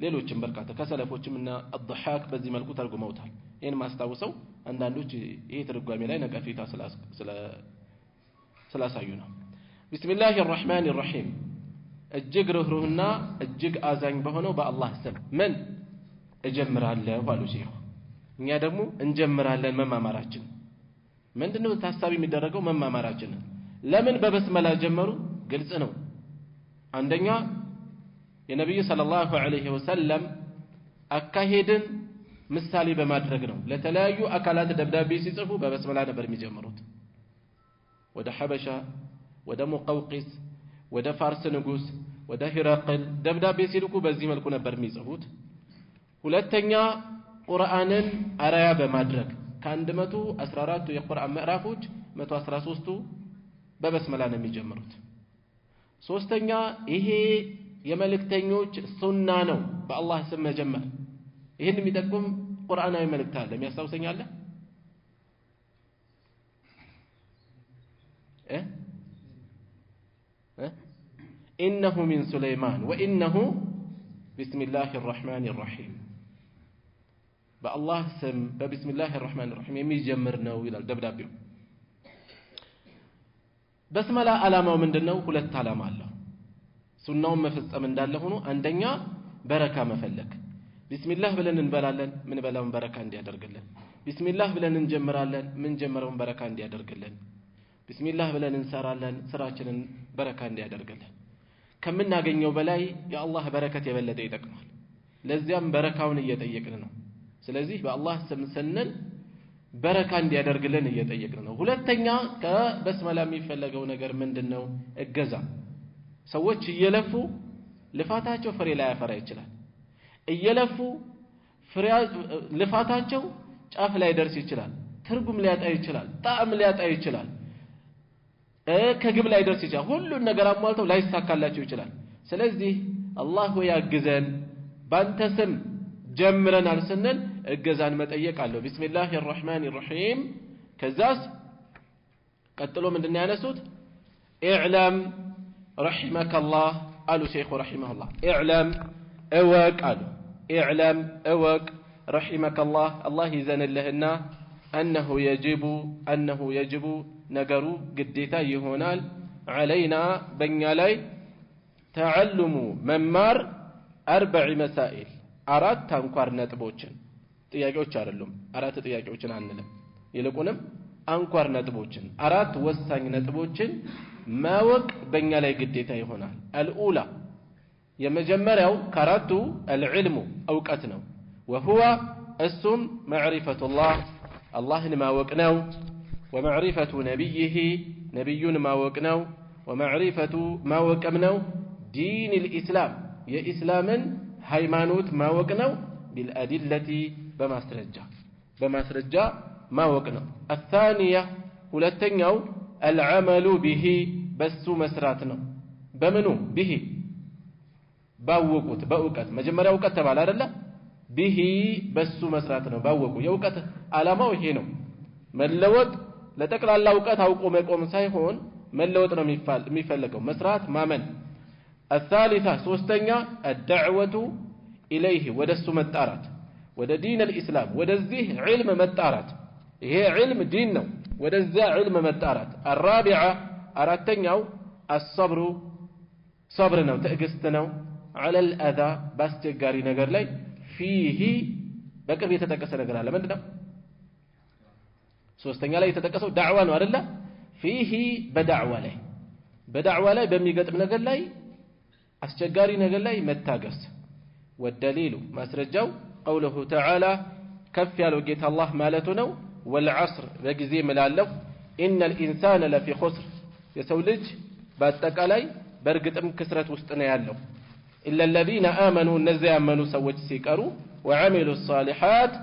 ሌሎችም በርካታ ከሰለፎችምና الضحاك በዚህ መልኩ ተርጉመውታል ይሄን ማስተዋወሰው አንዳንዶች ይሄ ትርጓሜ ላይ ነቀፌታ ስላሳዩ ነው بسم الله الرحمن الرحيم እጅግ ርህሩህና እጅግ አዛኝ በሆነው በአላህ ስም ምን እጀምራለሁ አሉ ሼኹ እኛ ደግሞ እንጀምራለን መማማራችን ምንድነው ታሳቢ የሚደረገው መማማራችን ለምን በበስመላ ጀመሩ ግልጽ ነው አንደኛ የነብዩ ሰለላሁ ዐለይሂ ወሰለም አካሄድን ምሳሌ በማድረግ ነው ለተለያዩ አካላት ደብዳቤ ሲጽፉ በበስመላ ነበር የሚጀምሩት ወደ ሐበሻ ወደ ሙቀውቂስ ወደ ፋርስ ንጉስ ወደ ሂራቅል ደብዳቤ ሲልኩ በዚህ መልኩ ነበር የሚጽፉት ሁለተኛ ቁርአንን አራያ በማድረግ ከ114 የቁርአን ምዕራፎች 113ቱ በበስመላ ነው የሚጀምሩት ሶስተኛ ይሄ የመልእክተኞች ሱና ነው በአላህ ስም መጀመር ይሄን የሚጠቁም ቁርአናዊ መልእክት አለ የሚያስተውሰኛል إنه من سليمان وإنه بسم الله الرحمن الرحيم بالله سم بسم الله الرحمن الرحيم يجمرنا إلى الدبدابيو بسملا علامة ምንድነው ሁለት ዓላማ አለው ሱናውን መፈጸም እንዳለ ሆኖ አንደኛ በረካ መፈለክ ቢስሚላህ ብለን እንበላለን ምን በላውን በረካ እንዲያደርግልን ቢስሚላህ ብለን እንጀምራለን ምን ጀመረውን በረካ እንዲያደርግልን ቢስሚላህ ብለን እንሰራለን ስራችንን በረካ እንዲያደርግልን ከምናገኘው በላይ የአላህ በረከት የበለጠ ይጠቅማል ለዚያም በረካውን እየጠየቅን ነው ስለዚህ በአላህ ስም ስንል በረካ እንዲያደርግልን እየጠየቅን ነው ሁለተኛ ከበስመላ የሚፈለገው ነገር ምንድነው እገዛ ሰዎች እየለፉ ልፋታቸው ፍሬ ላይ ያፈራ ይችላል እየለፉ ፍሬ ልፋታቸው ጫፍ ላይ ደርስ ይችላል ትርጉም ሊያጣ ይችላል ጣዕም ሊያጣ ይችላል ከግብ ላይ ደርስ ይችላል ሁሉን ነገር አሟልተው ላይሳካላቸው ይችላል ስለዚህ አላህ ያግዘን ባንተ ስም ጀምረናል ስንል እገዛን መጠየቅ አለው ቢስሚላሂር ረህማኒር ረሂም ከዛስ ቀጥሎ ምንድነው ያነሱት ኢዕለም ረሂመከላህ አሉ ሼኹ ረሂመሁላህ ኢዕለም እወቅ አሉ ኢዕለም እወቅ ረሂመከላህ አላህ ይዘንልህና أنه يجب نجرو قديتا يهونال علينا بنيالاي تعلم ممار 4 مسائل أراد تنقر نتبوچن ጥያቄዎች አይደሉም አራት ጥያቄዎችን አንልም ይልቁንም አንኳር ነጥቦችን አራት ወሳኝ ነጥቦችን ማወቅ በእኛ ላይ ግዴታ ይሆናል الأولى የመጀመሪያው ካራቱ العلم ዕውቀት ነው وهو السم معرفة الله ما وقناو ومعرفة نبيه ما وقناو ومعرفة ما وقمناو دين الإسلام يا إسلاما هيمانوت ما وقناو بالأدلة بمسرجة ما وقناو الثانية ولتنيو العمل به بس مسراتنا بمنو به باوقت مجمرة وقت تبع لا به بس مسراتنا باوقو يوقت علامه ይሄ ነው መለወጥ ለተቀላላ ዕውቀት አውቆ መቆም ሳይሆን መለወጥ ነው የሚፈልገው መስራት ማመን الثالثة ሶስተኛ الدعوة إليه ወደሱ መጣራት ወደ ዲን الإسلام ወደዚህ علم መጣራት ይሄ علم ዲን ነው ወደዛ علم መጣራት الرابعة አራተኛው الصبر صبر ነው ትዕግስት ነው على الأذى ባስቸጋሪ ነገር ላይ فيه በቅርብ የተጠቀሰ ነገር አለ ምንድነው ሶስተኛ ላይ የተጠቀሰው ዳዕዋ ነው አይደለ فيه በዳዕዋ ላይ በሚገጥም ነገር ላይ አስቸጋሪ ነገር ላይ መታገስ والدليل ማስረጃው قوله تعالى كف ያለው ጌታ አላህ ማለቱ ነው والعصر በጊዜ መላለፍ ان الانسان لفي خسر የሰው ልጅ በአጠቃላይ በርግጥም ክስረት ውስጥ ነው ያለው إلا الذين آمنوا نزي آمنوا سوّج سيكروا وعملوا الصالحات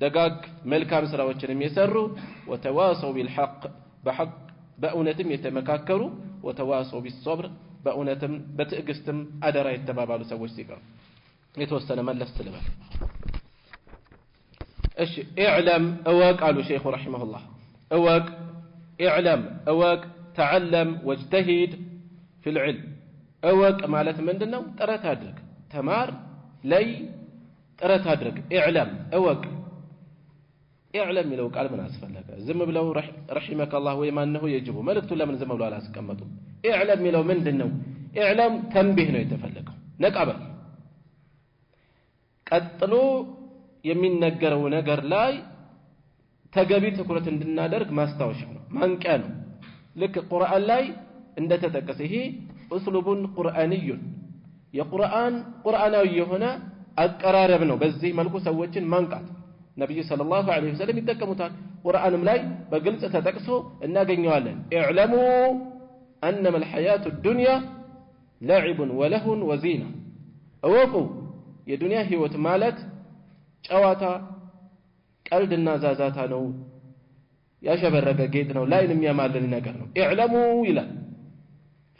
دقاق ملكام سراوچنم يسروا وتواصوا بالحق بحق بأونتم يتمكاكروا وتواصوا بالصبر بأونتم بتقستم أدرا يتبابالوا سوّج سيكروا يتوسنا ملس سلبا اعلم أواك قالوا شيخ رحمه الله أواك اعلم أواك تعلم واجتهد في العلم أواك مالت مندنو ترى تدرك تمار لي ترى تدرك اعلم أواك اعلم لو قال من اسفل لك زم بلو رحمك الله وما انه يجب ملكت لا من زم بلو على اسكمتو اعلم لو مندنو اعلم تنبيه ነው የተፈለገው ነቃበል ቀጥሎ የሚነገረው ነገር ላይ ተገቢ ትኩረት እንድናደርግ ማስታወሻ ነው ማንቂያ ነው ልክ ቁርአን ላይ እንደተጠቀሰ ይሄ اسلوب قرآني የቁርአን ቁርአናዊ የሆነ አቀራረብ ነው በዚህ መልኩ ሰዎችን ማንቃት ነብዩ ሰለላሁ ዐለይሂ ወሰለም ይተከሙታል ቁርአንም ላይ በግልጽ ተጠቅሶ እናገኘዋለን اعلموا انما الحياه الدنيا لعب وله وزينه እወቁ የዱንያ ህይወት ማለት ጨዋታ ቀልድና ዛዛታ ነው ያሸበረቀ ጌጥ ነው ላይን የሚያማልል ነገር ነው اعلموا ይላል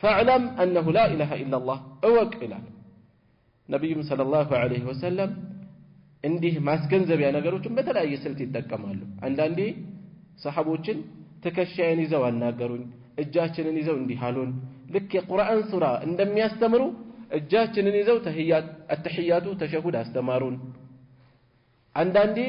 فاعلم انه لا اله الا الله اوق ይላል ነብዩ ሰለላሁ ዐለይሂ ወሰለም እንዲህ ማስገንዘቢያ ነገሮችን በተለያየ ስልት ይጠቀማሉ አንዳንዴ ሰሃቦችን ተከሻየን ይዘው አናገሩኝ እጃችንን ይዘው እንዲህ አሉን ልክ የቁርአን ሱራ እንደሚያስተምሩ እጃችንን ይዘው ተህያቱ ተሸሁድ አስተማሩን አንዳንዴ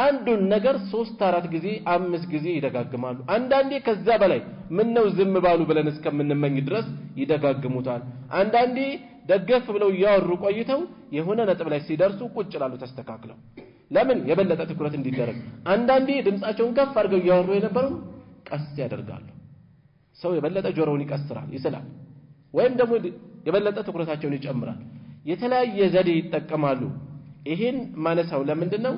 አንዱን ነገር 3-4 ጊዜ 5 ጊዜ ይደጋግማሉ አንዳንዴ ከዛ በላይ ምን ነው ዝም ባሉ ብለን እስከምንመኝ ድረስ ይደጋግሙታል አንዳንዴ ደገፍ ብለው ያወሩ ቆይተው የሆነ ነጥብ ላይ ሲደርሱ ቁጭ ላሉ ተስተካክለው ለምን የበለጠ ትኩረት እንዲደረግ አንዳንዴ ድምጻቸውን ከፍ አድርገው ያወሩ የነበረው ቀስ ያደርጋሉ ሰው የበለጠ ጆሮውን ይቀስራል ይስላል ወይም ደግሞ የበለጠ ትኩረታቸውን ይጨምራል የተለያየ ዘዴ ይጠቀማሉ ይሄን ማነሳው ለምንድነው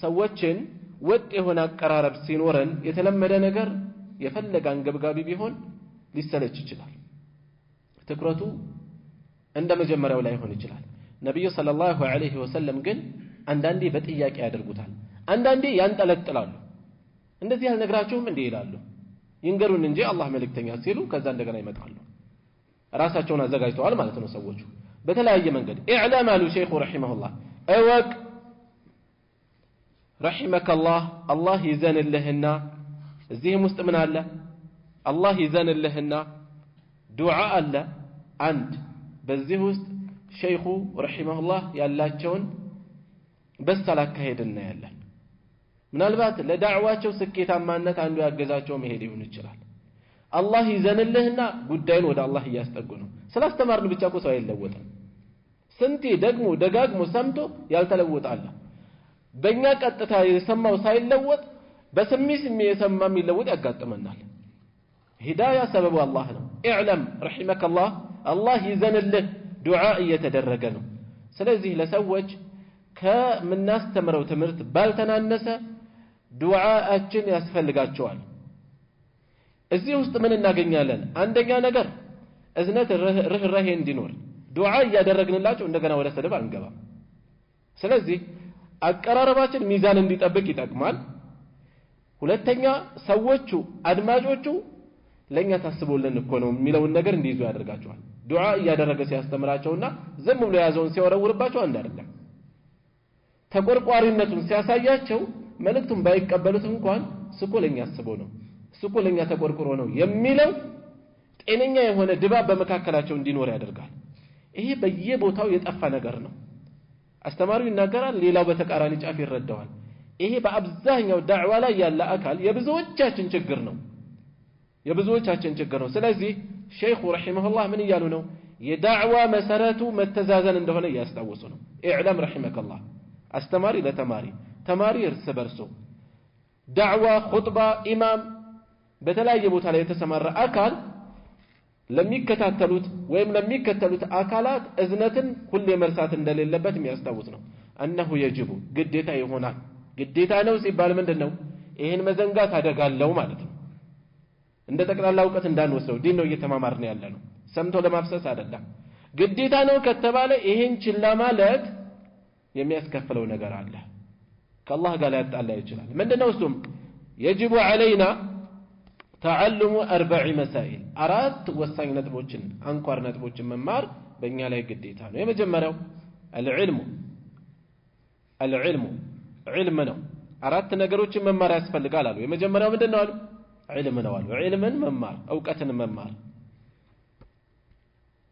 ሰዎችን ወጥ የሆነ አቀራረብ ሲኖረን የተለመደ ነገር የፈለገ አንገብጋቢ ቢሆን ሊሰለች ይችላል ትኩረቱ እንደ መጀመሪያው ላይ ሆነ ይችላል ነብዩ ሰለላሁ ዐለይሂ ወሰለም ግን አንዳንዴ በጥያቄ ያደርጉታል አንዳንዴ ያንጠለጥላሉ እንደዚህ ያልነግራችሁም እንዴ ይላሉ ይንገሩን እንጂ አላህ መልእክተኛ ሲሉ ከዛ እንደገና ይመጣሉ ራሳቸውን አዘጋጅተዋል ማለት ነው ሰዎቹ በተለያየ መንገድ ኢዕላም አሉ ሼኹ ረሂመሁላህ እወቅ ረሂመከላህ አላህ ይዘንልህና እዚህም ውስጥ ምን አለ አላህ ይዘንልህና ዱዓ አለ አንድ በዚህ ውስጥ ሼኹ ረሂመሁላህ ያላቸውን በሳል አካሄድ እናያለን ምናልባት ለዳዕዋቸው ስኬታማነት አንዱ ያገዛቸው መሄድ ይሁን ይችላል አላህ ይዘንልህና ጉዳዩን ወደ አላህ ያስጠጉ ነው ስላስተማርን ብቻ እኮ ሰው አይለወጥም ስንቴ ደግሞ ደጋግሞ ሰምቶ ያልተለወጠ አለ በእኛ ቀጥታ የሰማው ሳይለወጥ በስሜት የሰማ የሚለወጥ ያጋጥመናል ሂዳያ ሰበቡ አላህ ነው ኢዕለም ረሂመከላህ አላህ ይዘንልህ ዱዓ እየተደረገ ነው ስለዚህ ለሰዎች ከምናስተምረው ትምህርት ባልተናነሰ ዱዓችን ያስፈልጋቸዋል እዚህ ውስጥ ምን እናገኛለን አንደኛ ነገር እዝነት ርህራሄ እንዲኖር ዱዓ እያደረግንላቸው እንደገና ወደ ሰደብ አንገባ ስለዚህ አቀራረባችን ሚዛን እንዲጠብቅ ይጠቅማል ሁለተኛ ሰዎቹ አድማጮቹ ለኛ ታስቦልን እኮ ነው የሚለውን ነገር እንዲይዙ ያደርጋቸዋል ዱዓ እያደረገ ሲያስተምራቸውና ዝም ብሎ ያዘውን ሲወረውርባቸው አንድ አይደለም ተቆርቋሪነቱን ሲያሳያቸው መልእክቱን ባይቀበሉት እንኳን ስኮ ለኛ አስቦ ነው ስኮ ለኛ ተቆርቆሮ ነው የሚለው ጤነኛ የሆነ ድባብ በመካከላቸው እንዲኖር ያደርጋል ይሄ በየቦታው የጠፋ ነገር ነው አስተማሪው ይናገራል ሌላው በተቃራኒ ጫፍ ይረዳዋል ይሄ በአብዛኛው ዳዕዋ ላይ ያለ አካል የብዙዎቻችን ችግር ነው ስለዚህ ሼኹ ረሂመሁላህ ምን ይያሉ ነው የዳዕዋ መሰረቱ መተዛዘን እንደሆነ ያስታውሱ ነው ኢዕላም ረሂመከላህ አስተማሪ ለተማሪ ተማሪ እርስ በርሶ ዳዕዋ ኹጥባ ኢማም በተለያየ ቦታ ላይ የተሰማራ አካል ለሚከታተሉት ወይም ለሚከተሉት አካላት እዝነትን ሁሌ መርሳት እንደሌለበት የሚያስታውስ ነው أنه يجب ግዴታ ይሆናል ግዴታ ነው ሲባል ምንድነው ይሄን መዘንጋት አደጋለው ማለት ነው እንደ ጠቅላላ ዕውቀት እንዳንወስደው ዲን ነው እየተማማርን ያለነው ሰምቶ ለማፍሰስ አይደለም ግዴታ ነው ከተባለ ይሄን ችላ ማለት የሚያስከፍለው ነገር አለ ከአላህ ጋር ያጣላ ይችላል ምንድነው እሱም يجب علينا تعلم 4 مسائل አራት ወሳኝ ነጥቦችን አንኳር ነጥቦችን መማር በእኛ ላይ ግዴታ ነው የመጀመሪያው العلم علم ነው አራት ነገሮችን መማር ያስፈልጋል አሉ የመጀመሪያው ምንድነው አሉ علم ነው አሉ علምን መማር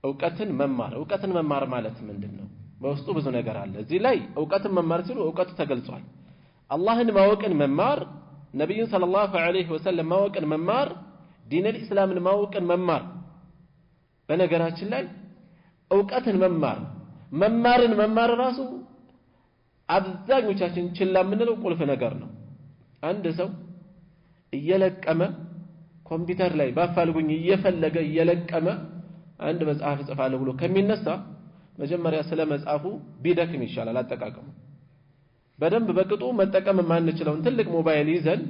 ዕውቀትን መማር ማለት ምንድነው በውስጡ ብዙ ነገር አለ እዚህ ላይ ዕውቀትን መማር ሲሉ ዕውቀቱ ተገልጿል አላህን ማወቅን መማር ነብዩን ሰለላሁ ዐለይሂ ወሰለም ማወቅን መማር ዲን الاسلامን ማወቅን መማር በነገራችን ላይ ዕውቀትን መማርን መማር ራሱ አብዛኞቻችን ችላ የምንለው ቁልፍ ነገር ነው አንድ ሰው እየለቀመ ኮምፒውተር ላይ ባፋልጉኝ እየፈለገ እየለቀመ አንድ መጽሐፍ ጽፋለሁ ብሎ ከሚነሳ መጀመሪያ ስለ መጽሐፉ ቢደክም ይሻላል አጠቃቀሙ በደንብ በቅጡ መጠቀም ማንችለው ትልቅ ሞባይል ይዘን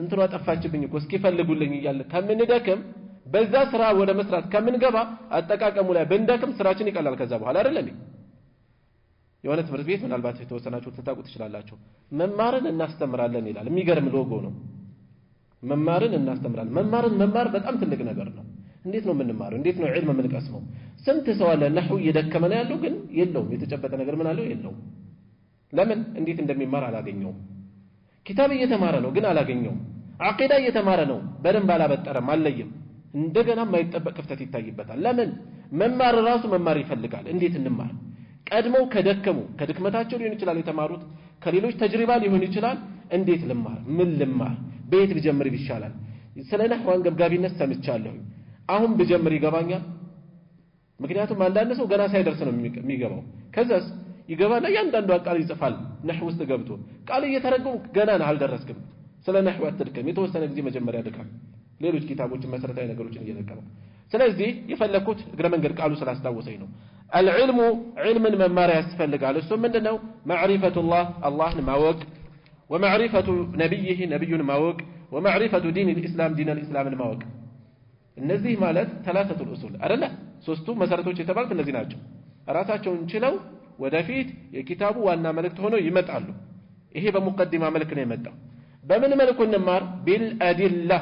እንትኑ አጠፋችብኝ እኮ እስኪ ፈልጉልኝ ይያለ ከምንደክም በዛ ስራ ወደ መስራት ከምንገባ አጠቃቀሙ ላይ በእንደክም ስራችን ይቀላል ከዛ በኋላ አይደለም የሆነ ትምህርት ቤት ምናልባት የተወሰናችሁ ተታቁት ይችላልላችሁ መማርን እናስተምራለን ይላል የሚገርም ሎጎ ነው መማርን እናስተምራለን መማር በጣም ትልቅ ነገር ነው እንዴት ነው የምንማረው እንዴት ነው ዒልም የምንቀስመው ስንት ሰው አለ ነህው እየደከመና ያለው ግን የለውም የተጨበጠ ነገር ምን አለው የለውም ለምን እንዴት እንደሚማር አላገኘውም ኪታብ እየተማረ ነው ግን አላገኘውም አቂዳ እየተማረ ነው በደንብ አላበጠረም አለየም እንደገና ማይጠበቅ ክፍተት ይታይበታል ለምን መማር ራሱ መማር ይፈልጋል እንዴት እንማር ቀድመው ከድክመታቸው ሊሆን ይችላል የተማሩት ከሌሎች ተጅሪባ ሊሆን ይችላል እንዴት ልማር ምን ልማር በየት ልጀምር ይሻላል ስለ ነህው አንገብጋቢነት ሰምቻለሁ አሁን ብጀምር ይገባኛል ምክንያቱም አንዳንድ ሰው ገና ሳይደርስ ነው የሚገባው ከዛስ ይገባና ያንዳንዱ ቃል ይጽፋል ነህው ውስጥ ገብቶ ቃል እየተረጎም ገና አልደረስክም ስለ ነህው አትድከም የተወሰነ ጊዜ መጀመሪያ ድካም ሌሎች ኪታቦችን መሰረታዊ ነገሮችን እየለቀመ ስለዚህ የፈለኩት እግረ መንገድ ቃሉ ስላስታወሰኝ ነው العلم علم መማር ያስፈልጋል እሱ ምንድነው ማዕሪፈቱላህ አላህን ማወቅ ومعرفة نبيه نبي ماوك ومعرفة دين الإسلام دين الإسلام الماوك النزيه مالت ثلاثة الأصول أرلا سوستو مسارتوش يتبالت النزي ناجو راساتشو انشلو ودفيت يكتابو وانا ملكت هنو يمتعلو إيه بمقدمة ملكنا يمتع بمن ملكو النمار بالأدلة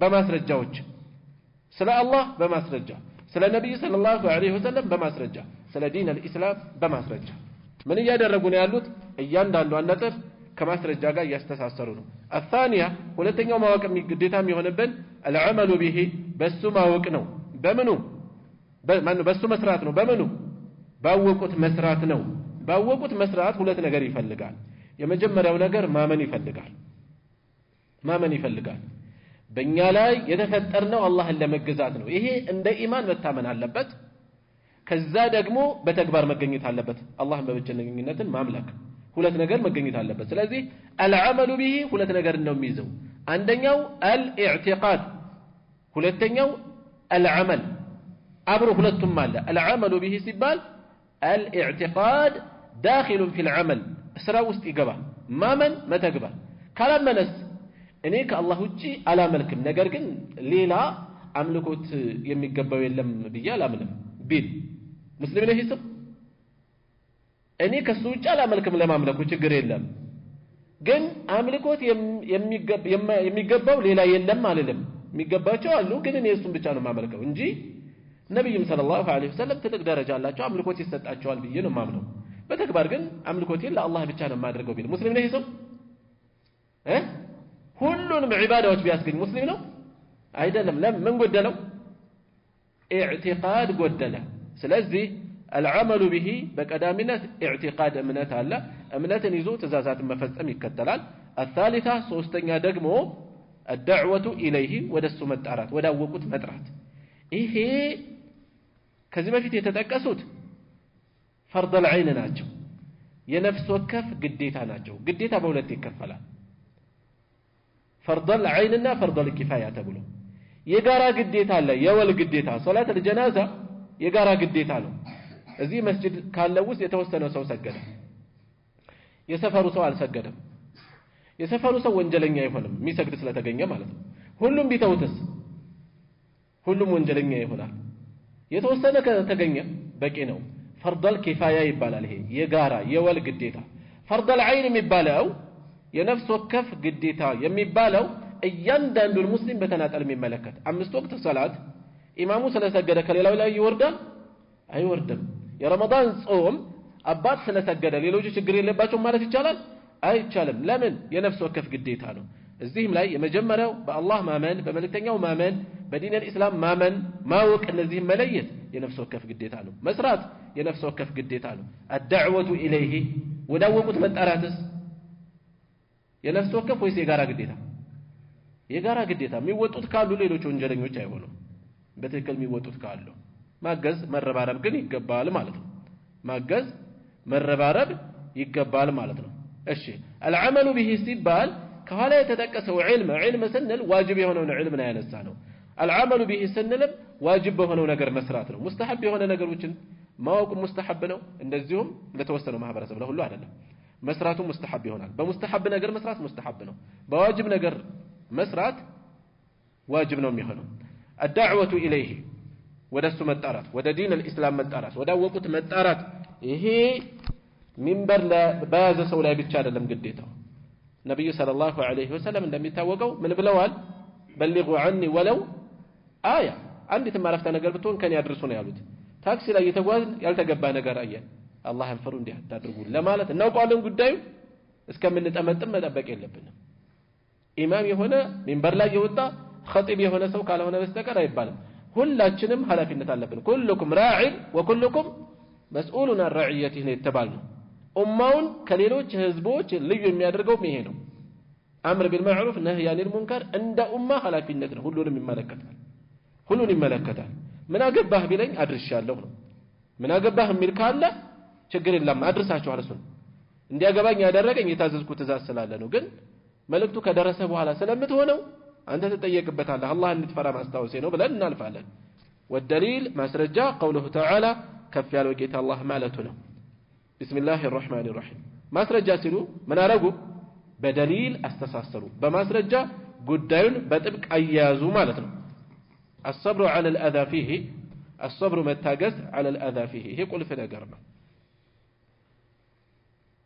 بمسرجاوش سلا الله بمسرجا سلا النبي صلى الله عليه وسلم بمسرجا سلا دين الإسلام بمسرجا من يادرقون يالوت ايان دانو النطف كمسرجا قا يستساسرونه الثانية ولتن يوم واقع قديتهم يهونبن العمل به بسو ما وقنو بمنو بسو مسراتنو بمنو باوقت مسراتنو باوقت مسرات ሁለት ነገር ይፈልጋል የመጀመሪያው ነገር ማመን ይፈልጋል ማመን ይፈልጋል በእኛ ላይ የተፈጠርነው አላህን ለመገዛት ነው ይሄ እንደ ኢማን መታመን አለበት ከዛ ደግሞ በተግባር መገኘት አለበት አላህን በብቸኝነትን ማምለክ ሁለት ነገር መገኘት አለበት ስለዚህ العمل به ሁለት ነገር ነው የሚይዘው አንደኛው الاعتقاد ሁለተኛው العمل አብሮ ሁለቱም አለ العمل به ሲባል الاعتقاد داخل في العمل ስራ ውስጥ ይገባል ማመን መተግበር ካላመነስ እኔ ከአላህ ውጪ አላመልክም ነገር ግን ሌላ አምልኮት የሚገባው የለም ብዬ አላምንም ቢል ሙስሊም ነህ ይስብ እኔ ከሱ ውጪ አላመልክም ለማምለኩ ችግር የለም ግን አምልኮት የሚገባው ሌላ የለም አልልም የሚገባቸው አሉ ግን እኔ እሱን ብቻ ነው ማመልከው እንጂ ነብዩም ሰለላሁ ዐለይሂ ወሰለም ትልቅ ደረጃ አላቸው አምልኮት ይሰጣቸዋል ብዬ ነው ማምነው በተግባር ግን አምልኮቴን ለአላህ ብቻ ነው ማድረገው ቢል ሙስሊም ነህ ይስብ ሁሉንም ዒባዳዎች ቢያስገኝ ሙስሊም ነው አይደለም ለምን ጎደለው اعتقاد ጎደለ ስለዚህ العمل به በቀዳሚነት اعتقاد እምነት አለ እምነትን ይዞ ትእዛዛትን መፈጸም ይከተላል الثالثة ሶስተኛ ደግሞ الدعوة إليه ወደሱ መጣራት ወዳወቁት መጥራት ይሄ ከዚህ በፊት የተጠቀሱት فرض العين ናቸው የነፍስ ወከፍ ግዴታ ናቸው ግዴታ በሁለት ይከፈላል فرض العين እና فرض الكفاية ተብሎ የጋራ ግዴታ አለ የወል ግዴታ ሶላት الجنازة የጋራ ግዴታ ነው እዚህ መስጂድ ካለው ውስጥ የተወሰነ ሰው ሰገደ የሰፈሩ ሰው አልሰገደም የሰፈሩ ሰው ወንጀለኛ አይሆንም የሚሰግድ ስለተገኘ ማለት ነው ሁሉም ቢተውትስ ሁሉም ወንጀለኛ ይሆናል የተወሰነ ከተገኘ በቂ ነው فرض الكفاية ይባላል ይሄ የጋራ የወል ግዴታ فرض العين የሚባለው የነፍስ ወከፍ ግዴታ የሚባለው እያንዳንዱ ሙስሊም በተናጠል የሚመለከት አምስት ወቅት ሰላት ኢማሙ ስለሰገደ ከሌላው ላይ ይወርዳል አይወርድም የረመዳን ጾም አባት ስለሰገደ ሌሎች ችግር የለባቸው ማለት ይቻላል አይቻልም ለምን የነፍስ ወከፍ ግዴታ ነው እዚህም ላይ የመጀመሪያው በአላህ ማመን በመልእክተኛው ማመን በዲን الاسلام ማመን ማወቅ እነዚህ መለየት የነፍስ ወከፍ ግዴታ ነው መስራት የነፍስ ወከፍ ግዴታ ነው الدعوة إليه ወዳወቁት መጣራትስ የነፍስ ወከፍ ወይስ የጋራ ግዴታ የጋራ ግዴታ የሚወጡት ካሉ ሌሎች ወንጀለኞች አይሆኑም በትክክል የሚወጡት ካሉ ማገዝ መረባረብ ግን ይገባል ማለት ነው ማገዝ መረባረብ ይገባል ማለት ነው እሺ العمل به ሲባል ከኋላ የተጠቀሰው ዒልም ስንል ዋጅብ የሆነውን ዒልም ነው ያነሳ ነው العمل به ስንልም ዋጅብ በሆነው ነገር መስራት ነው ሙስተሐብ የሆነ ነገሮችን ማወቅ ሙስተሐብ ነው እንደዚሁም ለተወሰነው ማህበረሰብ ለሁሉ አይደለም መስራቱ ሙስተሐብ ይሆናል በሙስተሐብ ነገር መስራት ሙስተሐብ ነው በዋጅብ ነገር መስራት ዋጅብ ነው የሚሆነው الدعوة إليه ወደሱ መጣራት ወደ ዲን الاسلام መጣራት ወዳወቁት መጣራት ይሄ ሚንበር ለባዘ ሰው ላይ ብቻ አይደለም ግዴታው ነብዩ ሰለላሁ ዐለይሂ ወሰለም እንደሚታወቀው ምን ብለዋል بلغوا عني ولو آية አንዲት ማረፍታ ነገር ብትሆን ከኔ ያድርሱ ነው ያሉት ታክሲ ላይ የተጓዝን ያልተገባ ነገር አየን አላህን ፈሩ እንዲህ አታድርጉ ለማለት እናውቀዋለን ጉዳዩ እስከምንጠመጥም መጠበቅ የለብንም ኢማም የሆነ ሚንበር ላይ የወጣ ኸጢብ የሆነ ሰው ካልሆነ በስተቀር አይባልም ሁላችንም ኃላፊነት አለብን ኩልኩም راع وكلكم مسؤول عن رعيته የተባልነው ኡማውን ከሌሎች ህዝቦች ልዩ የሚያደርገው ይሄ ነው አምር ቢልማዕሩፍ ነህይ አኒል ሙንከር እንደ ኡማ ኃላፊነት ነው ሁሉን ይመለከታል ምን አገባህ ቢለኝ አድርሻለሁ ነው ምን አገባህ የሚል ካለ ችግር የለም አድርሳችኋል እሱን እንዲያገባኝ ያደረገኝ የታዘዝኩት ትእዛዝ ስላለ ነው ግን መልእክቱ ከደረሰ በኋላ ስለምትሆነው አንተ ተጠየቅበታለህ አላህ እንድትፈራ ማስታወሴ ነው ብለን እናልፋለን والدليل ማስረጃ قوله تعالى ከፍ ያለው ጌታ አላህ ማለቱ ነው بسم الله الرحمن الرحيم ማስረጃ ሲሉ ምን አረጉ በደሊል አስተሳሰሩ በማስረጃ ጉዳዩን በጥብቅ አያያዙ ማለት ነው الصبر على الأذى فيه الصبر መታገስ على الأذى فيه ይሄ ቁልፍ ነገር ነው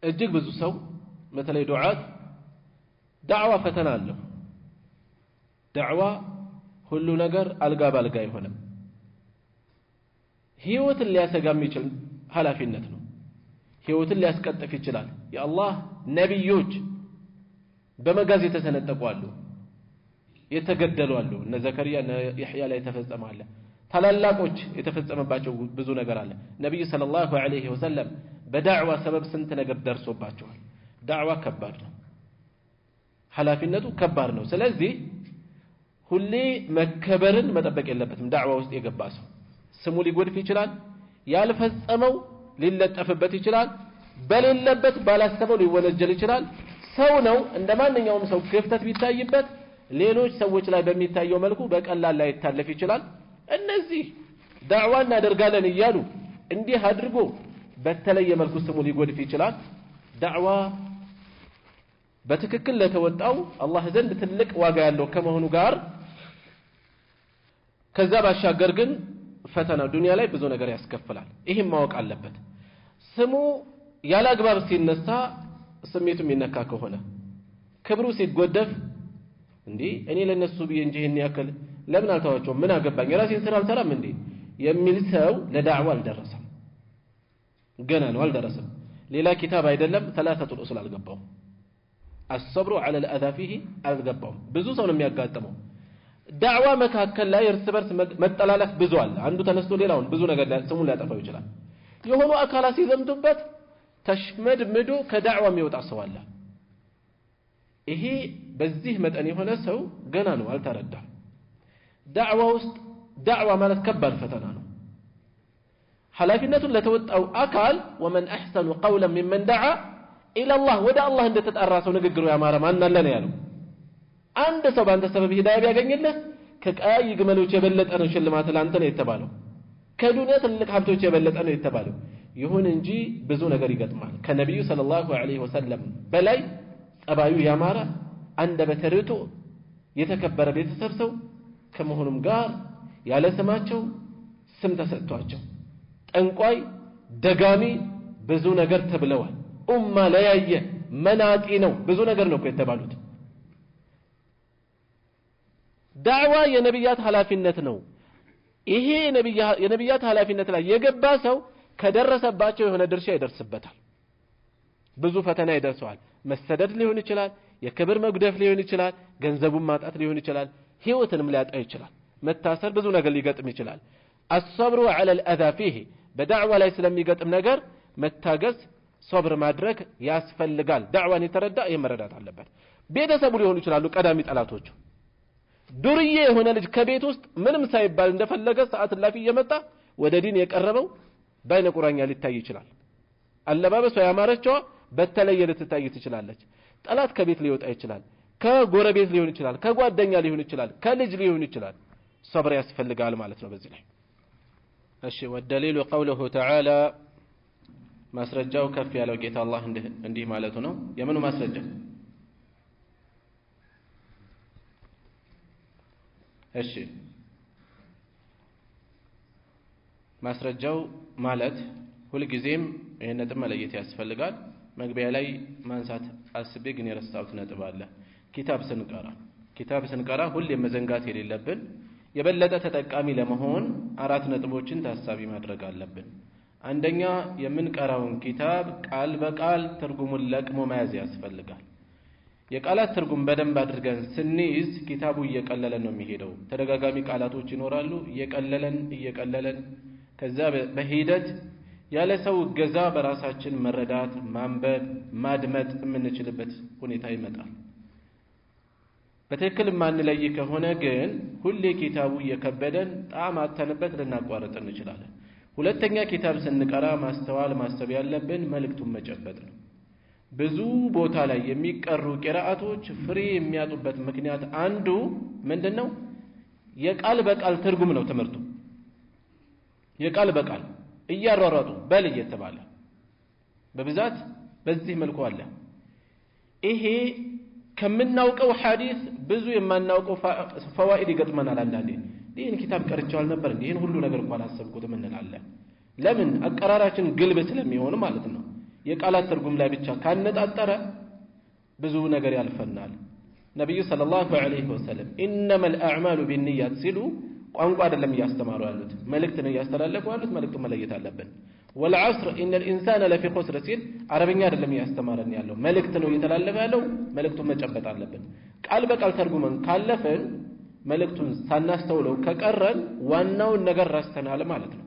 እጅግ ብዙ ሰው በተለይ ዱዓት ዳዕዋ ፈተና አለው ዳዕዋ ሁሉ ነገር አልጋ ባልጋ አይሆንም ህይወትን ሊያሰጋ የሚችል ኃላፊነት ነው ህይወትን ሊያስቀጥፍ ይችላል የአላህ ነብዮች በመጋዝ የተሰነጠቁ አሉ የተገደሉ አሉ እነ ዘከሪያ እነ ይህያ ላይ ተፈጸማለ ታላላቆች የተፈጸመባቸው ብዙ ነገር አለ ነብዩ ሰለላሁ ዐለይሂ ወሰለም በዳዕዋ ሰበብ ስንት ነገር ደርሶባቸዋል ዳዕዋ ከባድ ነው ኃላፊነቱ ከባድ ነው ስለዚህ ሁሌ መከበርን መጠበቅ የለበትም ዳዕዋ ውስጥ የገባ ሰው ስሙ ሊጎድፍ ይችላል ያልፈጸመው ሊለጠፍበት ይችላል በሌለበት ባላሰበው ሊወነጀል ይችላል ሰው ነው እንደማንኛውም ሰው ክፍተት ቢታይበት ሌሎች ሰዎች ላይ በሚታየው መልኩ በቀላል ላይ ይታለፍ ይችላል እነዚህ ዳዕዋ እናደርጋለን እያሉ እንዲህ አድርጎ በተለየ መልኩ ስሙ ሊጎድፍ ይችላል ዳዕዋ በትክክል ለተወጣው አላህ ዘንድ ትልቅ ዋጋ ያለው ከመሆኑ ጋር ከዛ ባሻገር ግን ፈተና ዱንያ ላይ ብዙ ነገር ያስከፍላል ይሄን ማወቅ አለበት ስሙ ያላግባብ ሲነሳ ስሜቱ የሚነካ ከሆነ ክብሩ ሲጎደፍ እንዴ እኔ ለነሱ ብዬ እንጂ ይሄን ያክል ለምን አልተዋቸው ምን አገባኝ ራሴን ስራ አልሰራም እንዴ የሚል ሰው ለዳዕዋ አልደረሰም ገና ነው አልደረሰም ሌላ ኪታብ አይደለም ثلاثه الاصول አልገባው الصبر على الاذى فيه አልገባው ብዙ ሰው ነው የሚያጋጥመው ዳዕዋ መካከል ላይ እርስ በርስ መጠላለፍ ብዙ አለ አንዱ ተነስቶ ሌላውን ብዙ ነገር ስሙን ሊያጠፋው ይችላል የሆኑ አካላት ሲዘምቱበት ተሽመድምዶ ከዳዕዋ የሚወጣ ሰው አለ ይሄ በዚህ መጠን የሆነ ሰው ገና ነው አልተረዳም ዳዕዋ ውስጥ ዳዕዋ ማለት ከባድ ፈተና ነው ኃላፊነቱን ለተወጣው አካል ومن احسن قولا ممن دعا الى الله ወደ አላህ እንደተጣራ ሰው ንግግሩ ያማረ ማን አለ ነው ያለው አንድ ሰው ባንተ ሰበብ ሂዳያ ቢያገኝልህ ከቀይ ግመሎች የበለጠ ነው ሽልማት ላንተ ነው የተባለው ከዱንያ ትልቅ ሀብቶች የበለጠ ነው የተባለው ይሁን እንጂ ብዙ ነገር ይገጥማል ከነብዩ ሰለላሁ ዐለይሂ ወሰለም በላይ ጸባዩ ያማረ አንደበተ ርቱዕ የተከበረ ቤተሰብ ሰው ከመሆኑም ጋር ያለ ስማቸው ስም ተሰጥቷቸው ጠንቋይ ደጋሚ ብዙ ነገር ተብለዋል ኡማ ለያየ መናቂ ነው ብዙ ነገር ነው የተባሉት ዳዕዋ የነብያት ኃላፊነት ነው ይሄ የነብያት ኃላፊነት ላይ የገባ ሰው ከደረሰባቸው የሆነ ድርሻ ይደርስበታል ብዙ ፈተና ይደርሰዋል መሰደድ ሊሆን ይችላል የክብር መጉደፍ ሊሆን ይችላል ገንዘቡን ማጣት ሊሆን ይችላል ህይወትንም ሊያጣ ይችላል መታሰር ብዙ ነገር ሊገጥም ይችላል الصبر على الاذى فيه በዳዕዋ ላይ ስለሚገጥም ነገር መታገስ ሶብር ማድረግ ያስፈልጋል ዳዕዋን የተረዳ የመረዳት አለበት ቤተሰቡ ሊሆኑ ይችላሉ ቀዳሚ ጠላቶቹ ዱርዬ የሆነ ልጅ ከቤት ውስጥ ምንም ሳይባል እንደፈለገ ሰዓት ላፊ እየመጣ ወደ ዲን የቀረበው ባይነ ቁራኛ ሊታይ ይችላል አለባበሷ ያማረችው በተለየ ልትታይ ትችላለች ጠላት ከቤት ሊወጣ ይችላል ከጎረቤት ሊሆን ይችላል ከጓደኛ ሊሆን ይችላል ከልጅ ሊሆን ይችላል ሶብር ያስፈልጋል ማለት ነው በዚህ ላይ እሺ ወደሊሉ قوله تعالى ማስረጃው ከፍ ያለው ጌታ አላህ እንዲህ ማለቱ ነው የምኑ ማስረጃ እሺ ማስረጃው ማለት ሁሉ ጊዜም ይሄን ነጥብ መለየት ያስፈልጋል መግቢያ ላይ ማንሳት አስቤ ግን የረሳሁት ነጥብ አለ ኪታብ ስንቀራ ሁሌ መዘንጋት የሌለብን የበለጠ ተጠቃሚ ለመሆን አራት ነጥቦችን ታሳቢ ማድረግ አለብን አንደኛ የምንቀራውን ኪታብ ቃል በቃል ትርጉሙን ለቅሞ መያዝ ያስፈልጋል የቃላት ትርጉም በደንብ አድርገን ስንይዝ ኪታቡ እየቀለለን ነው የሚሄደው ተደጋጋሚ ቃላቶች ይኖራሉ እየቀለለን ከዛ በሂደት ያለ ሰው ገዛ በራሳችን መረዳት ማንበብ ማድመጥ የምንችልበት ሁኔታ ይመጣል በትክክል ማንለይ ከሆነ ግን ሁሌ ኪታቡ እየከበደን ጣም አተንበት ልናቋርጥ እንችላለን ሁለተኛ ኪታብ ስንቀራ ማስተዋል ማሰብ ያለብን መልእክቱን መጨበጥ ነው ብዙ ቦታ ላይ የሚቀሩ ቂራአቶች ፍሬ የሚያጡበት ምክንያት አንዱ ምንድነው የቃል በቃል ትርጉም ነው ትምህርቱ የቃል በቃል እያሯሯጡ በል እየተባለ በብዛት በዚህ መልኩ አለ ይሄ ከምናውቀው ሐዲስ ብዙ የማናውቀው ፈዋኢድ ይገጥመናል አንዳንዴ ይህን ኪታብ ቀርቻው ነበር እንዴ ይህን ሁሉ ነገር እንኳን አሰብኩትም እንላለን ለምን አቀራራችን ግልብ ስለሚሆን ማለት ነው የቃላት ትርጉም ላይ ብቻ ካነጣጠረ ብዙ ነገር ያልፈናል ነብዩ ሰለላሁ ዐለይሂ ወሰለም ኢንማ الأعمال بالنيات ሲሉ ቋንቋ አይደለም ያስተማሩ ያሉት መልእክት ነው ያስተላለፉ ያሉት መልእክቱ መለየት አለብን والعصر ان الانسان لفي خسر ሲል አረብኛ አይደለም ያስተማረን ያለው መልእክት ነው እየተላለፈ ያለው መልእክቱን መጨበጥ አለብን ቃል በቃል ተርጉመን ካለፈን መልእክቱን ሳናስተውለው ከቀረን ዋናውን ነገር ረስተናል ማለት ነው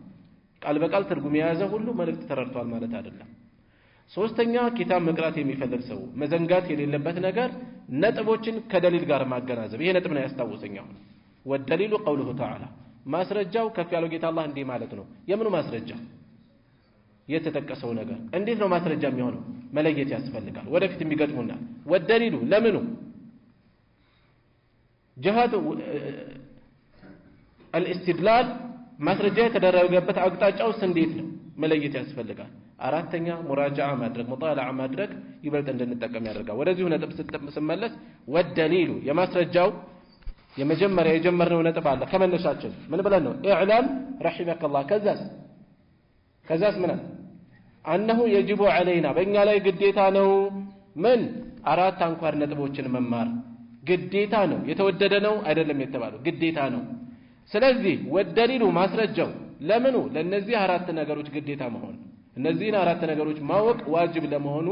ቃል በቃል ትርጉም የያዘ ሁሉ መልእክት ተረድቷል ማለት አይደለም ሶስተኛ ኪታብ መቅራት የሚፈልግ ሰው መዘንጋት የሌለበት ነገር ነጥቦችን ከደሊል ጋር ማገናዘብ ይሄ ነጥብ ነው ያስታውሰኛው والدليل قوله تعالى ማስረጃው ከፍ ያለው ጌታ አላህ እንዲህ ማለት ነው የምኑ ማስረጃ የተጠቀሰው ነገር እንዴት ነው ማስረጃ የሚሆነው መለየት ያስፈልጋል ወደፊት የሚገጥሙና والدليل ለምኑ جهاد الاستدلال ማስረጃ የተደረገበት አቅጣጫውስ እንዴት ነው መለየት ያስፈልጋል አራተኛ ሙራጃዓ ማድረግ ሙጣላዓ ማድረግ ይበልጥ እንድንጠቀም ያደርጋል ወደዚሁ ነጥብ ስመለስ والدليل የማስረጃው የመጀመሪያ የጀመርነው ነጥብ አለ ከመነሻችን ምን ብለን ነው ኢዕላም رحمك الله ከዛስ ምን አንሁ يجب علينا በእኛ ላይ ግዴታ ነው ምን አራት አንኳር ነጥቦችን መማር ግዴታ ነው የተወደደ ነው አይደለም የተባለው ግዴታ ነው ስለዚህ والدليل ማስረጃው ለምኑ ለነዚህ አራት ነገሮች ግዴታ መሆን እነዚህን አራት ነገሮች ማወቅ ዋጅብ ለመሆኑ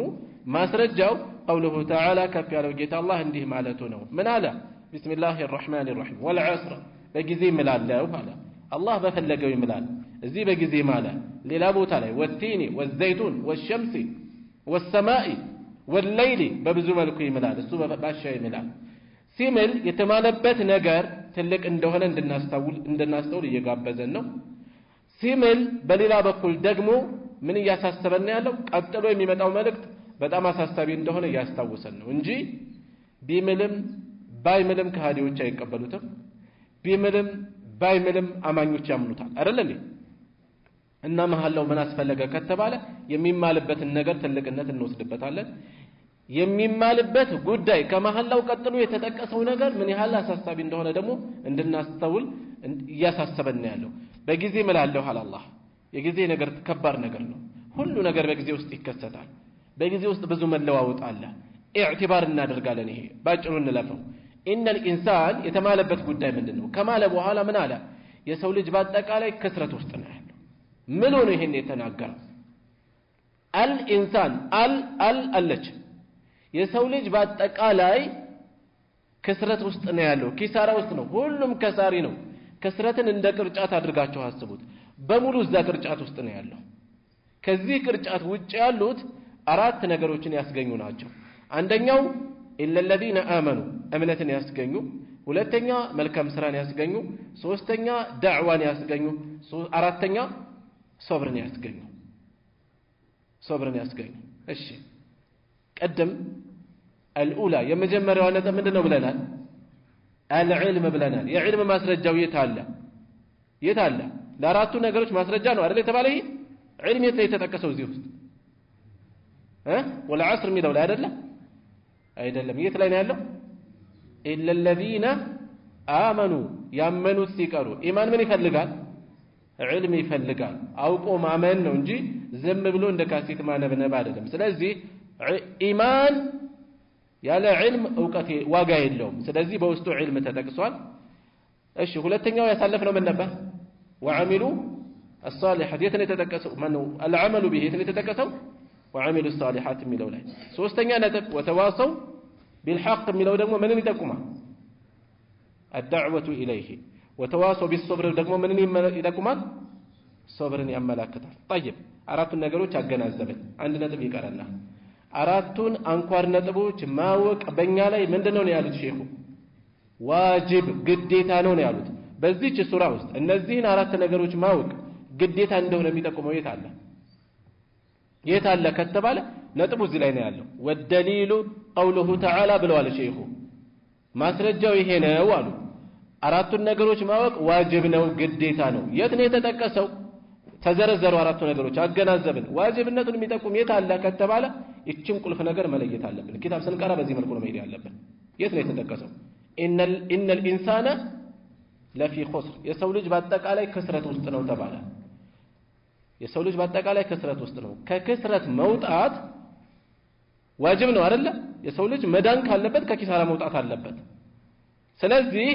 ማስረጃው قوله تعالى ከፍ ያለው ጌታ አላህ እንዲህ ማለቱ ነው ምን አለ بسم الله الرحمن الرحيم والعصر በጊዜ ይምላለው አለ አላህ በፈለገው ይምላል እዚህ በጊዜ ማለ ሌላ ቦታ ላይ والتين والزيتون والشمس والسماء والليل በብዙ መልኩ ይምላል እሱ ባሻ ይምላል ሲምል የተማለበት ነገር ትልቅ እንደሆነ እንድናስተውል እየጋበዘን ነው ሲምል በሌላ በኩል ደግሞ ምን ያሳሰበን ያለው ቀጥሎ የሚመጣው መልእክት በጣም አሳሳቢ እንደሆነ ያስታውሰን ነው እንጂ ቢምልም ባይምልም ከሃዲዎች አይቀበሉትም ቢምልም ባይምልም አማኞች ያምኑታል አይደለም እና መሐላው ምን አስፈለገ ከተባለ የሚማልበትን ነገር ትልቅነት እንወስድበታለን የሚማልበት ጉዳይ ከመሐላው ቀጥሎ የተጠቀሰው ነገር ምን ያህል አሳሳቢ እንደሆነ ደግሞ እንድናስተውል ያሳሰበን ያለው በጊዜ መላለው አላህ የጊዜ ነገር ከባድ ነገር ነው ሁሉ ነገር በጊዜ ውስጥ ይከሰታል በጊዜ ውስጥ ብዙ መለዋወጥ አለ ኢዕቲባር እናደርጋለን ይሄ ባጭሩ እንለፈው ان الانسان የተማለበት ጉዳይ ምንድነው ከማለ በኋላ ምን አለ የሰው ልጅ በአጠቃላይ ክስረት ውስጥ ነው ያለው ምን ሆነ ይሄን የተናገረው الانسان አለች የሰው ልጅ በአጠቃላይ ክስረት ውስጥ ነው ያለው ኪሳራ ውስጥ ነው ሁሉም ከሳሪ ነው ክስረትን እንደ ቅርጫት አድርጋችሁ አስቡት በሙሉ እዛ ቅርጫት ውስጥ ነው ያለው ከዚህ ቅርጫት ውጭ ያሉት አራት ነገሮችን ያስገኙ ናቸው አንደኛው إلا الذين آمنوا እምነትን ያስገኙ ሁለተኛ መልካም ስራን ያስገኙ ሶስተኛ ዳዕዋን ያስገኙ አራተኛ ሶብርን ያስገኙ እሺ ቀደም الأولى የመጀመሪያው ነጥብ ምንድነው ብለናል العلم ብለናል የዕልም ማስረጃው የት አለ ለአራቱ ነገሮች ማስረጃ ነው አይደል የተባለ ይሄ ዕልም የት ላይ ተጠቀሰው እዚህ ውስጥ والعصر የሚለው ላይ አይደለም የት ላይ ነው ያለው إلا الذين آمنوا ያመኑት ሲቀሩ ኢማን ምን ይፈልጋል ዕልም ይፈልጋል አውቆ ማመን ነው እንጂ ዝም ብሎ እንደ ካሴት ማነብነብ አይደለም ስለዚህ ኢማን ያለ ዕልም ዕውቀት ዋጋ የለውም ስለዚህ በውስጡ ዕልም ተጠቅሷል እሺ ሁለተኛው ያሳለፈው ምን ነበር وعملوا الصالحات የት ነው የተጠቀሰው ማነው العمل به የት ነው የተጠቀሰው وعملوا الصالحات የሚለው ላይ ሶስተኛ ነጥብ وتواصوا بالحق የሚለው ደግሞ ምንን ይጠቁማል الدعوة إليه وتواصوا بالصبر ደግሞ ምንን ይጠቁማል ሶብርን ያመላክታል طيب አራቱን ነገሮች አገናዘበን አንድ ነጥብ ይቀርናል አራቱን አንኳር ነጥቦች ማወቅ በእኛ ላይ ምንድነው ነው ያሉት ሼኹ ዋጅብ ግዴታ ነው ያሉት በዚህ ሱራ ውስጥ እነዚህን አራት ነገሮች ማወቅ ግዴታ እንደሆነ የሚጠቁመው የት አለ ከተባለ ነጥቡ እዚህ ላይ ነው ያለው والدليل قوله تعالى ብለዋል ሼኹ ማስረጃው ይሄ ነው አሉ አራቱን ነገሮች ማወቅ ዋጅብ ነው ግዴታ ነው የት ነው የተጠቀሰው ተዘረዘሩ አራቱ ነገሮች አገናዘብን ዋጅብነቱን የሚጠቁም የት አለ ከተባለ ይችን ቁልፍ ነገር መለየት አለብን። ኪታብ ስንቀራ በዚህ መልኩ ነው መሄድ ያለብን። የት ነው የተጠቀሰው? ኢነል ኢንሳነ ለፊ ኹስር፣ የሰው ልጅ በአጠቃላይ ክስረት ውስጥ ነው ተባለ። የሰው ልጅ በአጠቃላይ ክስረት ውስጥ ነው። ከክስረት መውጣት ዋጅብ ነው አይደለ? የሰው ልጅ መዳን ካለበት ከኪሳራ መውጣት አለበት። ስለዚህ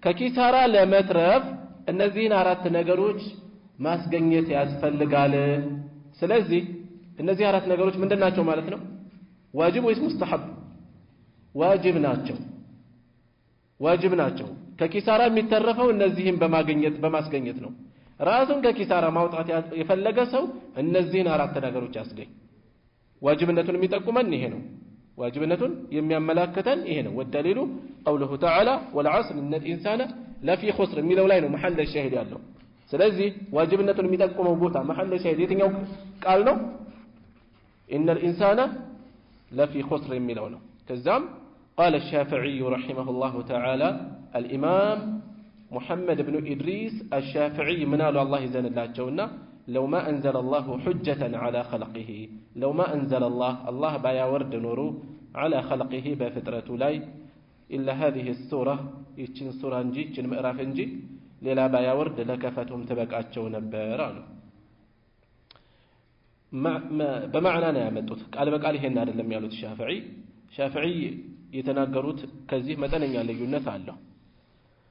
ከኪሳራ ለመትረፍ እነዚህን አራት ነገሮች ማስገኘት ያስፈልጋል። ስለዚህ እነዚህ አራት ነገሮች ምንድናቸው ማለት ነው? ዋጅብ ወይስ ሙስተሐብ? ዋጅብ ናቸው። ዋጅብ ናቸው። ከኪሳራ የሚተረፈው እነዚህን በማስገኘት ነው። ራሱን ከኪሳራ ማውጣት የፈለገ ሰው እነዚህን አራት ነገሮች ያስገኝ። ዋጅብነቱን የሚጠቁመን ይሄ ነው። ዋጅብነቱን የሚያመላክተን ይሄ ነው። ወደሊሉ ቀውሉሁ ተዓላ ወልዐስር ኢነል ኢንሳነ ለፊ ኹስር የሚለው ላይ ነው መሐል ሻሂድ ያለው። ስለዚህ ዋጅብነቱን የሚጠቁመው ቦታ መሐል ሻሂድ የትኛው ቃል ነው? ኢነል ኢንሳነ ለፊ ኹስር የሚለው ነው። ከዛም قال الشافعي رحمه الله تعالى الإمام محمد بن إدريس الشافعي منال الله زين الله جونا لو ما أنزل الله حجة على خلقه، لو ما أنزل الله بايا ورد نورو على خلقه بفترة لاي إلا هذه السورة يتشن سورة نجي يتشن مئراف نجي للا بايا ورد لكفتهم تبقى أتشون برانو بمعنى نعمتوت قال بقى لي هنا لم يالوت الشافعي يتناقروت كزيه مثلا يالي ينفع له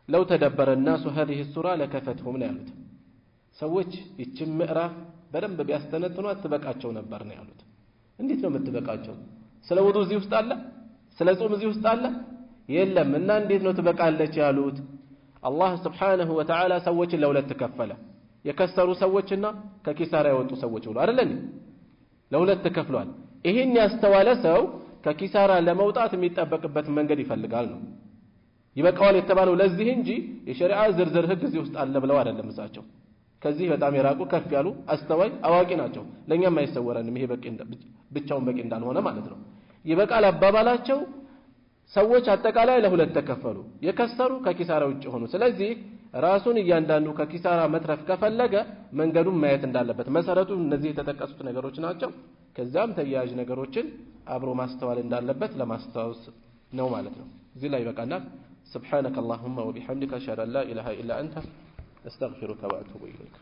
لو تدبر الناس هذه السورة لكفتهم نالوت ሰዎች ይችን ምዕራፍ በደንብ ቢያስተነትኗት ትበቃቸው ነበር ነው ያሉት። እንዴት ነው የምትበቃቸው? ስለ ውዱእ እዚህ ውስጥ አለ? ስለ ጾም እዚህ ውስጥ አለ? የለም። እና እንዴት ነው ትበቃለች ያሉት? አላህ Subhanahu Wa Ta'ala ሰዎችን ለሁለት ከፈለ። የከሰሩ ሰዎችና ከኪሳራ የወጡ ሰዎች ብሎ አይደል? ለሁለት ተከፍሏል። ይሄን ያስተዋለ ሰው ከኪሳራ ለመውጣት የሚጠበቅበት መንገድ ይፈልጋል ነው። ይበቃዋል የተባለው ለዚህ እንጂ የሸሪዓ ዝርዝር ህግ እዚህ ውስጥ አለ ብለው አይደለም እሳቸው። ከዚህ በጣም የራቁ ከፍ ያሉ አስተዋይ አዋቂ ናቸው። ለኛም አይሰወረንም ይሄ ብቻውን በቂ እንዳልሆነ ማለት ነው። ይበቃል አባባላቸው ሰዎች አጠቃላይ ለሁለት ተከፈሉ። የከሰሩ ከኪሳራ ውጭ ሆኑ። ስለዚህ ራሱን እያንዳንዱ ከኪሳራ መትረፍ ከፈለገ መንገዱን ማየት እንዳለበት መሰረቱ እነዚህ የተጠቀሱት ነገሮች ናቸው። ከዛም ተያያዥ ነገሮችን አብሮ ማስተዋል እንዳለበት ለማስታወስ ነው ማለት ነው። እዚህ ላይ ይበቃናል። سبحانك اللهم وبحمدك اشهد ان لا اله الا انت استغفرك واتوب اليك.